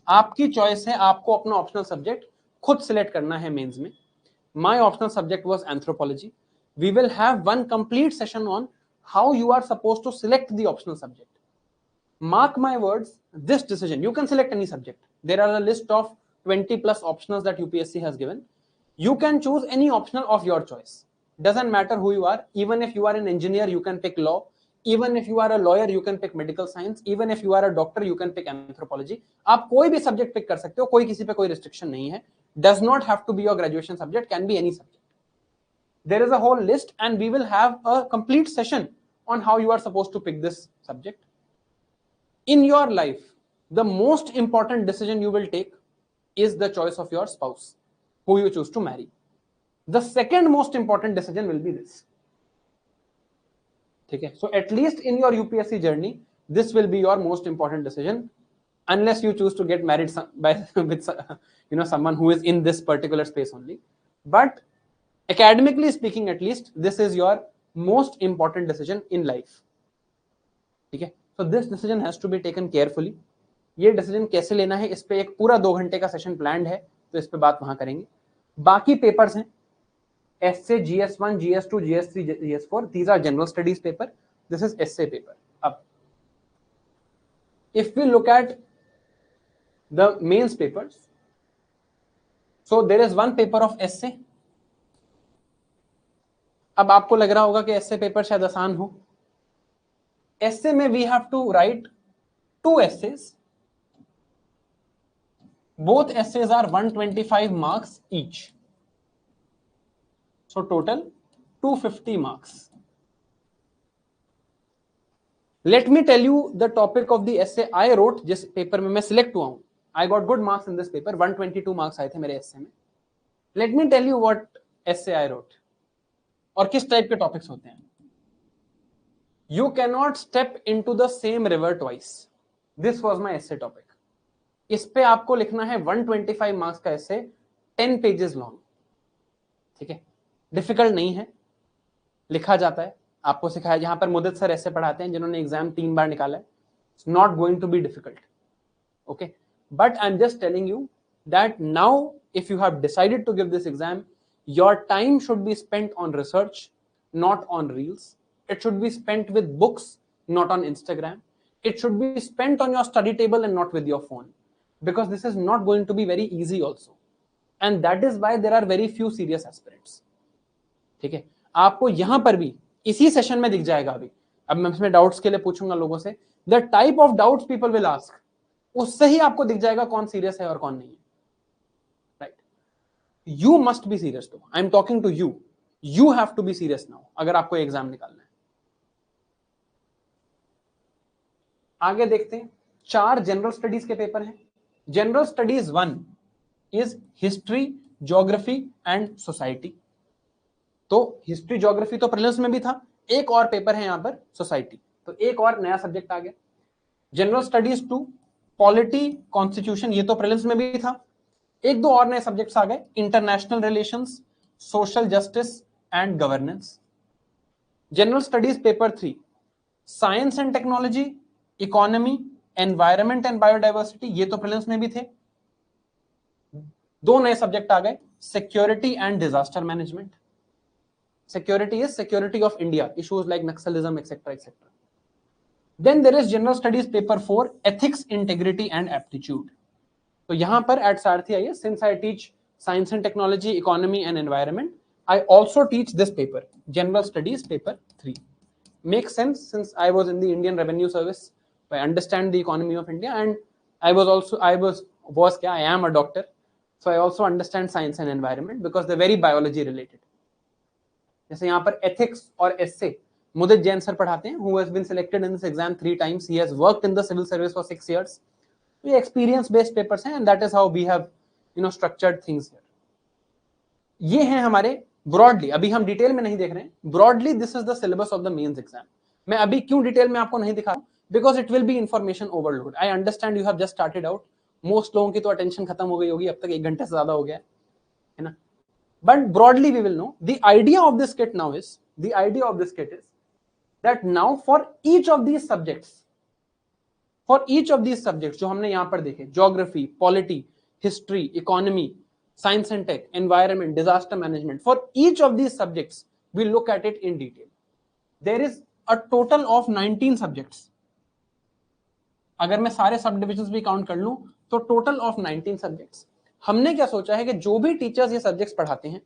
आपकी choice है, आपको अपना optional subject खुद select करना है मेंस में. My optional subject was anthropology. We will have one complete session on how you are supposed to select the optional subject. Mark my words, this decision, you can select any subject. There are a list of 20 plus optionals that UPSC has given. You can choose any optional of your choice. Doesn't matter who you are. Even if you are an engineer, you can pick law. Even if you are a lawyer, you can pick medical science. Even if you are a doctor, you can pick anthropology. आप कोई भी subject pick कर सकते हो, कोई किसी पे कोई restriction नहीं है. Does not have to be your graduation subject, can be any subject. There is a whole list and we will have a complete session on how you are supposed to pick this subject. In your life, the most important decision you will take is the choice of your spouse, who you choose to marry. The second most important decision will be this. Okay, so at least in your UPSC journey, this will be your most important decision, unless you choose to get married with someone who is in this particular space only. But academically speaking, at least this is your most important decision in life. Okay, so this decision has to be taken carefully. ये decision कैसे लेना है, इस पे एक पूरा 2 घंटे का सेशन प्लान्ड है, तो इस पे बात वहां करेंगे. बाकी पेपर्स हैं essay, GS1, GS2, GS3, GS4. These are general studies paper. This is essay paper. Up. If we look at the mains papers, so there is one paper of essay. अब आपको लग रहा होगा कि essay paper शायद आसान हो. Essay में we have to write 2 essays. Both essays are 125 marks each. So total 250 marks. Let me tell you the topic of the essay I wrote, जिस पेपर में मैं सिलेक्ट हुआ हूं. I got good marks in this paper. 122 marks आए थे मेरे essay में. Let me tell you what essay I wrote. और किस टाइप के टॉपिक्स होते हैं. You cannot step into the same river twice. This was my essay topic. इस पे आपको लिखना है 125 मार्क्स का essay, 10 pages long. ठीक है, डिफिकल्ट नहीं है, लिखा जाता है. आपको सिखाया, जहां पर मुदत सर ऐसे पढ़ाते हैं जिन्होंने एग्जाम 3 बार निकाला है. It's not going to be difficult. Okay, but I am just telling you that now if you have decided to give this exam, your time should be spent on research, not on reels. It should be spent with books, not on Instagram. It should be spent on your study table and not with your phone, because this is not going to be very easy also. And that is why there are very few serious aspirants. ठीक है, आपको यहां पर भी इसी session में दिख जाएगा. अभी अब मैं इसमें डाउट्स के लिए पूछूंगा लोगों से, the type of doubts people will ask, उससे ही आपको दिख जाएगा कौन सीरियस है और कौन नहीं है. Right, you must be serious. तो I am talking to you. You have to be serious now अगर आपको एग्जाम निकालना है. आगे देखते हैं. 4 जनरल स्टडीज के पेपर हैं. General studies 1 is history, geography and society. तो हिस्ट्री ज्योग्राफी तो प्रीलिम्स में भी था. एक और पेपर है यहां पर सोसाइटी, तो एक और नया सब्जेक्ट आ गया. जनरल स्टडीज 2 पॉलिटी, कॉन्स्टिट्यूशन, ये तो प्रीलिम्स में भी था. 1-2 और नए सब्जेक्ट्स आ गए, international relations, social justice and governance. General studies paper 3 science and technology, economy, environment and biodiversity, ये तो प्रीलिम्स में भी थे. 2 नए सब्जेक्ट आ गए, security and disaster management. Security is security of India, issues like naxalism etcetera etcetera. Then there is general studies paper 4 ethics, integrity and aptitude. तो यहां पर एट सारथी आइए, since I teach science and technology, economy and environment, I also teach this paper, general studies paper 3. Makes sense since I was in the Indian Revenue Service. I understand the economy of India, and I am a doctor, so I also understand science and environment because they're very biology related. जैसे यहाँ पर ethics और essay मुदित Jain sir पढ़ाते हैं, who has been selected in this exam 3 times. He has worked in the civil service for 6 years. ये experience based papers हैं, and that is how we have structured things here. ये हैं हमारे broadly, अभी हम detail में नहीं देख रहे हैं. Broadly this is the syllabus of the mains exam. मैं अभी क्यों डिटेल में आपको नहीं दिखा रहा हूं, because it will be information overload. I understand you have just started out. Most लोगों की तो अटेंशन खत्म हो गई होगी, अब तक 1 घंटे से ज्यादा हो गया है ना. But broadly we will know the idea of this kit now is, the idea of this kit is that now for each of these subjects जो हमने यहां पर देखे, geography, polity, history, economy, science and tech, environment, disaster management, for each of these subjects we look at it in detail. There is a total of 19 subjects. अगर मैं सारे सब divisions भी काउंट कर लूं तो टोटल ऑफ 19 सब्जेक्ट्स. हमने क्या सोचा है कि जो भी टीचर्स ये सब्जेक्ट्स पढ़ाते हैं,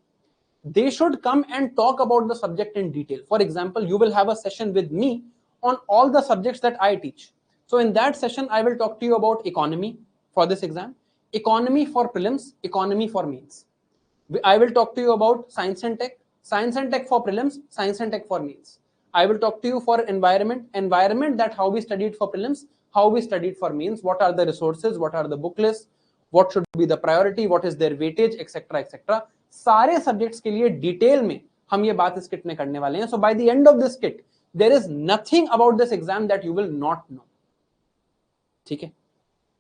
they should come and talk about the subject in detail. For example, you will have a session with me on all the subjects that I teach. So in that session, I will talk to you about economy for this exam, economy for prelims, economy for mains. I will talk to you about science and tech for prelims, science and tech for mains. I will talk to you for environment that how we studied for prelims, how we studied for mains, what are the resources, what are the book lists, what should be the priority, what is their weightage, etc. etc. सारे subjects के लिए detail में हम ये बात इस kit में करने वाले हैं. So by the end of this kit there is nothing about this exam that you will not know. ठीक है,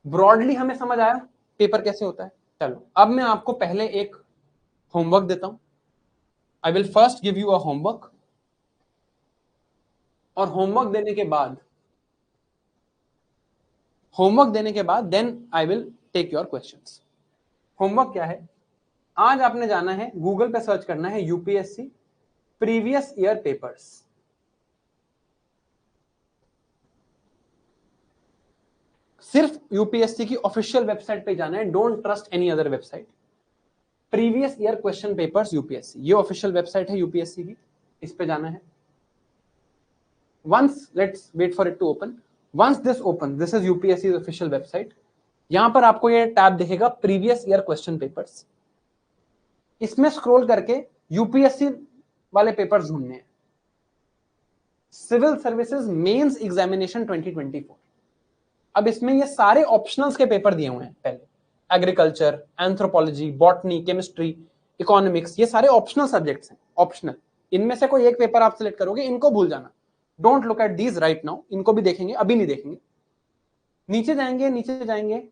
ब्रॉडली हमें समझ आया पेपर कैसे होता है. चलो अब मैं आपको पहले एक होमवर्क देता हूं. I will first give you a homework, और होमवर्क देने के बाद then I will take your questions. Homework क्या है? आज आपने जाना है, गूगल पे सर्च करना है यूपीएससी प्रीवियस ईयर पेपर्स. सिर्फ यूपीएससी की ऑफिशियल वेबसाइट पे जाना है, don't trust any other website. Previous year question papers UPSC, ये ऑफिशियल वेबसाइट है यूपीएससी की, इस पे जाना है. Once let's wait for it to open. Once this open, this is UPSC official website. यहां पर आपको ये टैब दिखेगा प्रीवियस ईयर क्वेश्चन पेपर्स. इसमें स्क्रॉल करके यूपीएससी वाले पेपर्स ढूंढने हैं. Civil services mains examination 2024. अब इसमें ये सारे ऑप्शनल्स के पेपर दिए हुए हैं. पहले agriculture, anthropology, botany, chemistry, economics, ये सारे ऑप्शनल सब्जेक्ट्स हैं. ऑप्शनल, इनमें से कोई एक पेपर आप सिलेक्ट करोगे, इनको भूल जाना. Don't look at these right now. इनको भी देखेंगे, अभी नहीं देखेंगे. नीचे जाएंगे,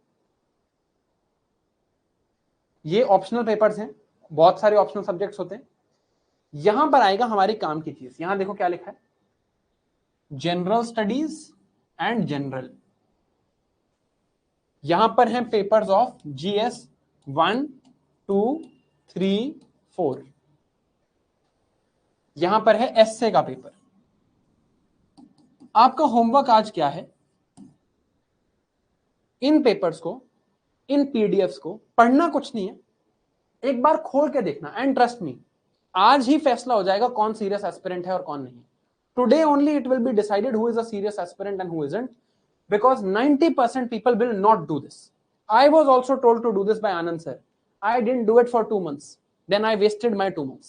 ये ऑप्शनल पेपर्स हैं. बहुत सारे ऑप्शनल सब्जेक्ट्स होते हैं. यहां पर आएगा हमारी काम की चीज. यहां देखो क्या लिखा है, जनरल स्टडीज एंड जनरल. यहां पर हैं पेपर्स ऑफ जीएस 1, 2, 3, 4. यहां पर है एसए का पेपर. आपका होमवर्क आज क्या है? इन पेपर्स को, इन पीडीएफ्स को पढ़ना कुछ नहीं है, एक बार खोल के देखना. एंड ट्रस्ट मी, आज ही फैसला हो जाएगा कौन सीरियस एस्पिरेंट है और कौन नहीं. Today only it will be decided who is a serious aspirant and who isn't, because 90% people will not do this. I was also told to do this by Anand sir. I didn't do it for 2 months. Then I wasted my 2 months.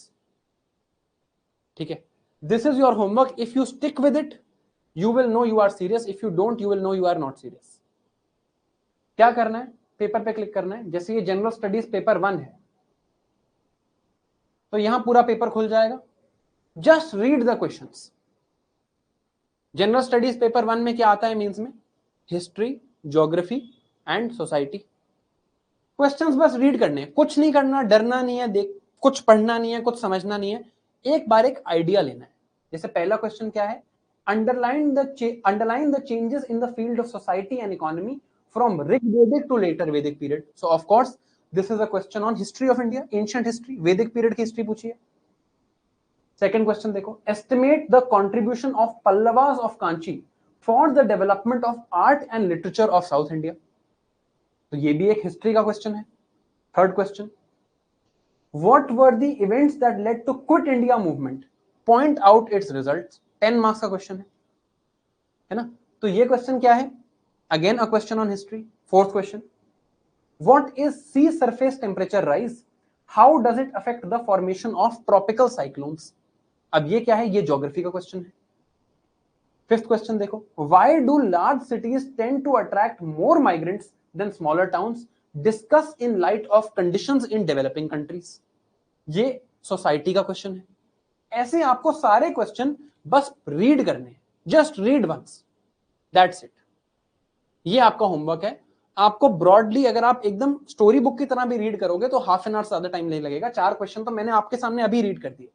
ठीक है, this is your homework. If you stick with it, you will know you are serious. If you don't, you will know you are not serious. क्या करना है? Paper पे click करना है. जैसे ये जनरल स्टडीज पेपर 1 है, तो यहां पूरा पेपर खुल जाएगा. Just read the questions. General studies paper 1 में क्या आता है मेंस में? History, geography and society. Questions बस रीड करने हैं, कुछ नहीं करना, डरना नहीं है, देख कुछ पढ़ना नहीं है, कुछ समझना नहीं है. एक बार एक आइडिया लेना है. जैसे पहला क्वेश्चन क्या है? Underline the changes in the field of society and economy from Rigvedic to later Vedic period. So of course this is a question on history of India, ancient history, Vedic period की हिस्ट्री पूछी है. Second question देखो, estimate the contribution of Pallavas of Kanchi for the development of art and literature of South India. तो ये भी एक history का question है. Third question, what were the events that led to Quit India Movement, point out its results. 10 marks का question है ना. तो ये क्वेश्चन क्या है? Again a question on history. Fourth question, what is sea surface temperature rise, how does it affect the formation of tropical cyclones. अब ये क्या है? ये ज्योग्राफी का क्वेश्चन है. फिफ्थ क्वेश्चन देखो, why do large cities tend to attract more migrants than smaller towns, discuss in light of conditions in developing countries. ये society का क्वेश्चन है. ऐसे आपको सारे क्वेश्चन बस रीड करने हैं. Just read once, that's it. ये आपका होमवर्क है. आपको ब्रॉडली अगर आप एकदम स्टोरी बुक की तरह भी रीड करोगे तो हाफ एन आवर से ज्यादा टाइम नहीं लगेगा. 4 क्वेश्चन तो मैंने आपके सामने अभी रीड कर दिए.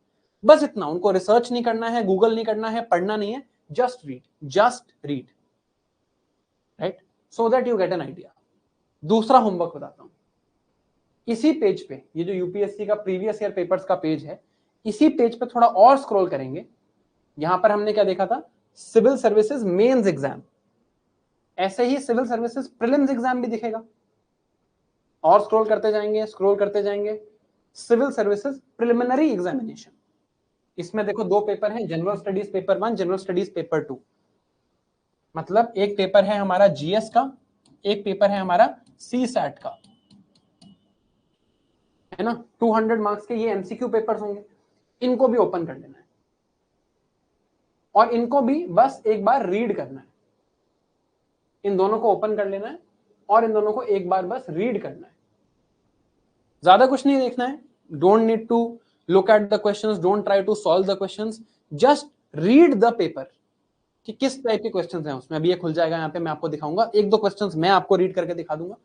बस इतना, उनको रिसर्च नहीं करना है, गूगल नहीं करना है, पढ़ना नहीं है. Just read, right, so that you get an idea. दूसरा होमवर्क बताता हूं. इसी पेज पे, ये जो यूपीएससी का प्रीवियस ईयर पेपर्स का पेज है, इसी पेज पे थोड़ा और स्क्रॉल करेंगे. यहां पर हमने क्या देखा था? सिविल सर्विसेज मेंस एग्जाम, ऐसे ही सिविल सर्विसेज प्रीलिम्स एग्जाम भी दिखेगा। और स्क्रॉल करते जाएंगे, सिविल सर्विसेज प्रिलिमिनरी एग्जामिनेशन, इसमें देखो दो पेपर हैं, general studies paper 1, general studies paper 2। मतलब एक पेपर है हमारा जीएस का, एक पेपर है हमारा सी सैट का, है ना। 200 मार्क्स के ये एमसीक्यू पेपर्स होंगे, इनको भी ओपन कर लेना है और इनको भी बस एक बार रीड करना है। इन दोनों को ओपन कर लेना है और इन दोनों को एक बार बस रीड करना है, ज्यादा कुछ नहीं देखना है। Don't need to look at the questions, don't try to solve the questions, just read the paper कि किस टाइप के क्वेश्चंस हैं उसमें। अभी ये खुल जाएगा, यहाँ पे मैं आपको दिखाऊंगा, एक दो क्वेश्चंस मैं आपको रीड करके दिखा दूंगा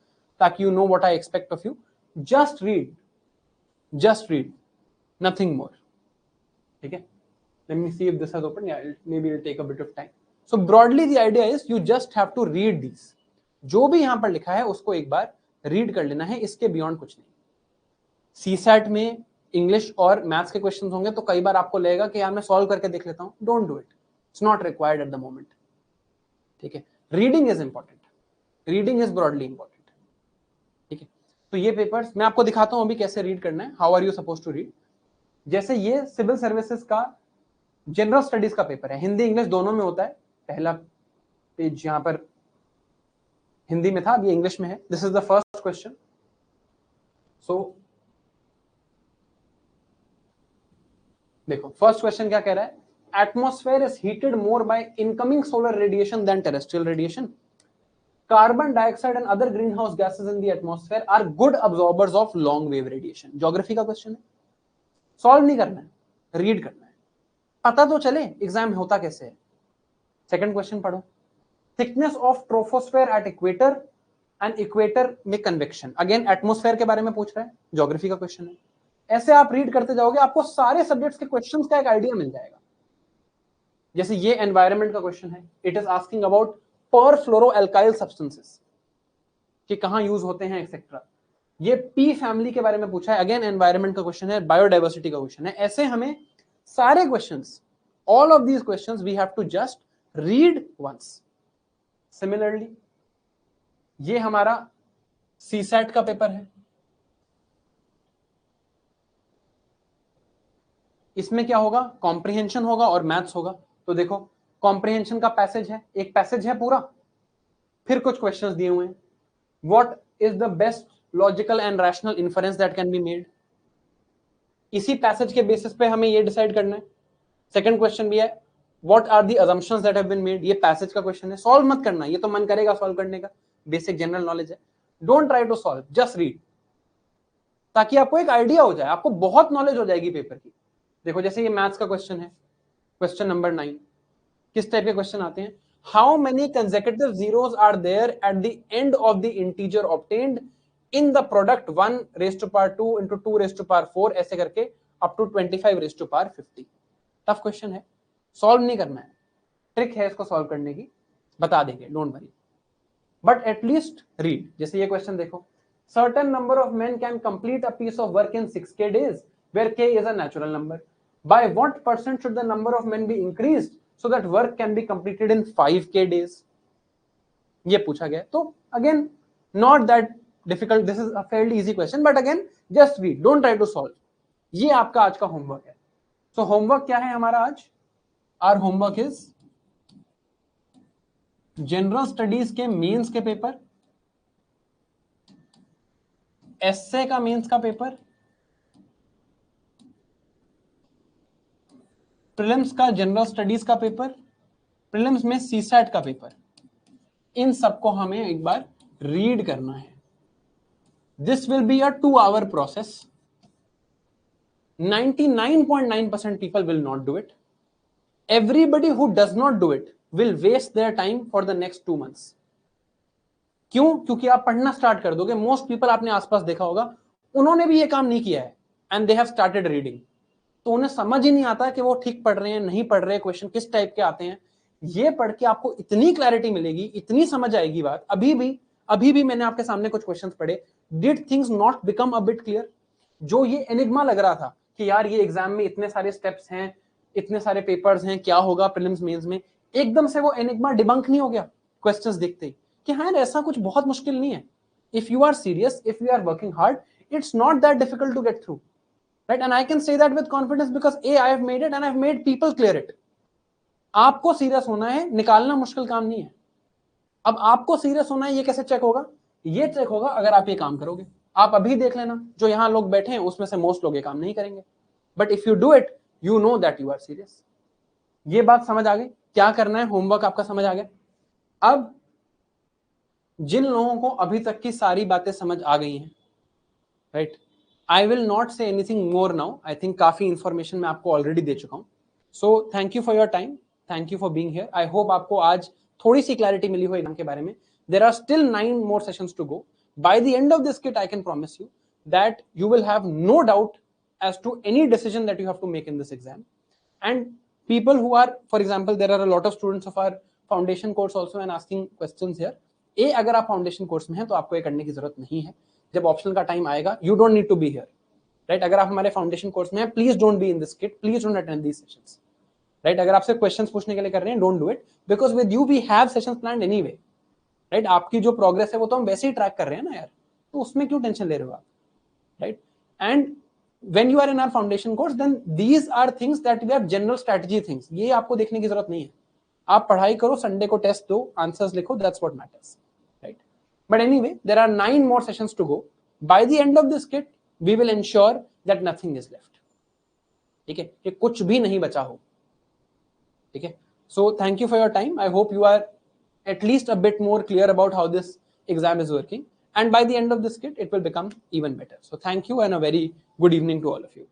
ताकि you know what I expect of you. Just read, nothing more, ठीक है। Let me see if this has opened. Yeah, maybe it'll take a bit of time. So broadly the idea is you just have to read these. जो भी यहां पर लिखा है उसको एक बार रीड कर लेना है, इसके बियॉन्ड कुछ नहीं। सीसैट में इंग्लिश और मैथ्स के क्वेश्चंस होंगे तो कई बार आपको लगेगा कि यार मैं सॉल्व करके देख लेता हूं, don't do it, it's not required at the moment, ठीक है। Reading is important, reading is broadly important, ठीक है। तो ये पेपर्स मैं आपको दिखाता हूं अभी कैसे रीड करना है, how are you suppose to read. जैसे ये सिविल सर्विसेज का जनरल स्टडीज का पेपर है, हिंदी इंग्लिश दोनों में होता है। पहला पेज यहां पर हिंदी में था, अब ये इंग्लिश में है। This is the first question. सो देखो फर्स्ट क्वेश्चन क्या कह रहा है, atmosphere is heated more by incoming solar radiation than terrestrial radiation. Carbon dioxide and other green house gases in the atmosphere are good absorbers of long wave radiation. Geography का question है, solve नहीं करना है, read करना है, पता तो चले एग्जाम होता कैसे है। सेकंड क्वेश्चन पढ़ो, thickness of troposphere at equator and equator में कन्वेक्शन। अगेन एटमॉस्फेयर के बारे में पूछ रहा है, ज्योग्राफी का क्वेश्चन है। ऐसे आप रीड करते जाओगे, आपको सारे सब्जेक्ट्स के क्वेश्चंस का एक आइडिया मिल जाएगा। जैसे ये एनवायरनमेंट का क्वेश्चन है, इट इज आस्किंग अबाउट पर फ्लोरो एल्काइल सब्सटेंसेस कि कहां यूज होते हैं एक्सेट्रा। ये पी फैमिली के बारे में पूछा है, अगेन एनवायरनमेंट का क्वेश्चन है, बायोडाइवर्सिटी का क्वेश्चन है। ऐसे हमें सारे questions, all of these questions we have to just read once. Similarly, ये हमारा सीसैट का पेपर है, इसमें क्या होगा, कॉम्प्रिहेंशन होगा और मैथ्स होगा। तो देखो कॉम्प्रिहेंशन का पैसेज है, एक पैसेज है पूरा, फिर कुछ क्वेश्चंस दिए हुए हैं। What is the best logical and rational inference that can be made, इसी पैसेज के बेसिस पे हमें ये डिसाइड करना है। सेकंड क्वेश्चन भी है, what are the assumptions that have been made, ये पैसेज का क्वेश्चन है। सॉल्व मत करना, ये तो मन करेगा सॉल्व करने का, बेसिक जनरल नॉलेज है। Don't try to solve, just read, ताकि आपको एक आइडिया हो जाए, आपको बहुत नॉलेज हो जाएगी पेपर की। देखो जैसे ये मैथ्स का क्वेश्चन है, क्वेश्चन नंबर 9, किस टाइप के क्वेश्चन आते हैं, how many consecutive zeros are there at the end of the integer obtained in the product 1⁻2 into 2⁻4 ऐसे करके अप टू 25⁻50। टफ क्वेश्चन है, सॉल्व नहीं करना है, ट्रिक है इसको सॉल्व करने की, बता देंगे, don't worry, but at least read. जैसे ये क्वेश्चन देखो, certain number of men can complete a piece of work in 6K days where K is a natural number, by what percent should the number of men be increased so that work can be completed in 5K days, ये पूछा गया। तो again not that difficult, this is a fairly easy question, but again just read, don't try to solve. ये आपका आज का homework है। सो homework क्या है हमारा आज, our homework is general studies के मेंस के पेपर, एस्से का मेंस का पेपर, प्रीलिम्स का जनरल स्टडीज का पेपर, प्रीलिम्स में सीसैट का पेपर, इन सबको हमें एक बार रीड करना है। This will be a 2 hour process. 99.9% people will not do it. Everybody who does not do it will waste their time for the next 2 months. क्यों? क्योंकि आप पढ़ना स्टार्ट कर दोगे। मोस्ट पीपल आपने आसपास देखा होगा, उन्होंने भी ये काम नहीं किया है, and they have started reading, तो उन्हें समझ ही नहीं आता कि वो ठीक पढ़ रहे हैं नहीं पढ़ रहे, क्वेश्चन किस टाइप के आते हैं। ये पढ़ के आपको इतनी क्लैरिटी मिलेगी, इतनी समझ आएगी बात। अभी भी मैंने आपके सामने कुछ क्वेश्चंस पढ़े, did things not become a bit clear? जो ये एनिग्मा लग रहा था कि यार ये एग्जाम में इतने सारे स्टेप्स हैं, इतने सारे पेपर्स हैं, क्या होगा प्रीलिम्स मेंस में, एकदम से वो एनिग्मा डिबंक नहीं हो गया क्वेश्चंस देखते ही कि हाँ ऐसा कुछ बहुत मुश्किल नहीं है. If you are serious, if you are working hard, it's not that difficult to get through, right? And I can say that with confidence because I have made it and I've made people clear it. आपको serious होना है, निकालना मुश्किल काम नहीं है. अब आपको सीरियस होना है, ये कैसे चेक होगा? ये चेक होगा अगर आप ये काम करोगे. आप अभी देख लेना, जो यहां लोग बैठे हैं उसमें से मोस्ट लोग ये काम नहीं करेंगे, but if you do it, you know that you are serious. ये बात समझ आ गई? क्या करना है, होमवर्क आपका समझ आ गया. अब जिन लोगों को अभी तक की सारी बातें समझ आ गई हैं, right, I will not say anything more now. I think काफी इंफॉर्मेशन मैं आपको ऑलरेडी दे चुका हूं. So thank you for your time, thank you for being here. I hope आपको आज थोड़ी सी क्लैरिटी मिली हो एग्जाम के बारे में. There are still 9 more sessions to go. By the end of this kit, I can promise you that you will have no doubt as to any decision that you have to make in this exam. And people who are, for example, there are a lot of students of our foundation course also and asking questions here. अगर आप foundation course में हैं तो आपको ये करने की जरूरत नहीं है. जब ऑप्शनल का टाइम आएगा, you don't need to be here, right. अगर आप हमारे फाउंडेशन कोर्स में हैं, please don't be in this kit, please don't attend these sessions, right. अगर आपसे क्वेश्चंस पूछने के लिए कर रहे हैं, don't do it, because with you we have sessions planned anyway, right. आपकी जो प्रोग्रेस है वो तो हम वैसे ही ट्रैक कर रहे हैं ना यार, तो उसमें क्यों टेंशन ले रहे हो आप, right. And when you are in our foundation course, then these are things that we have general strategy things. ये आपको देखने की जरूरत नहीं है. आप पढ़ाई करो, संडे को टेस्ट दो, आंसर्स लिखो, that's what matters, right? But anyway, there are 9 more sessions to go. By the end of this kit, we will ensure that nothing is left. ठीक है, कि कुछ भी नहीं बचा हो. ठीक है. So thank you for your time. I hope you are at least a bit more clear about how this exam is working. And by the end of this kit, it will become even better. So thank you and a very good evening to all of you.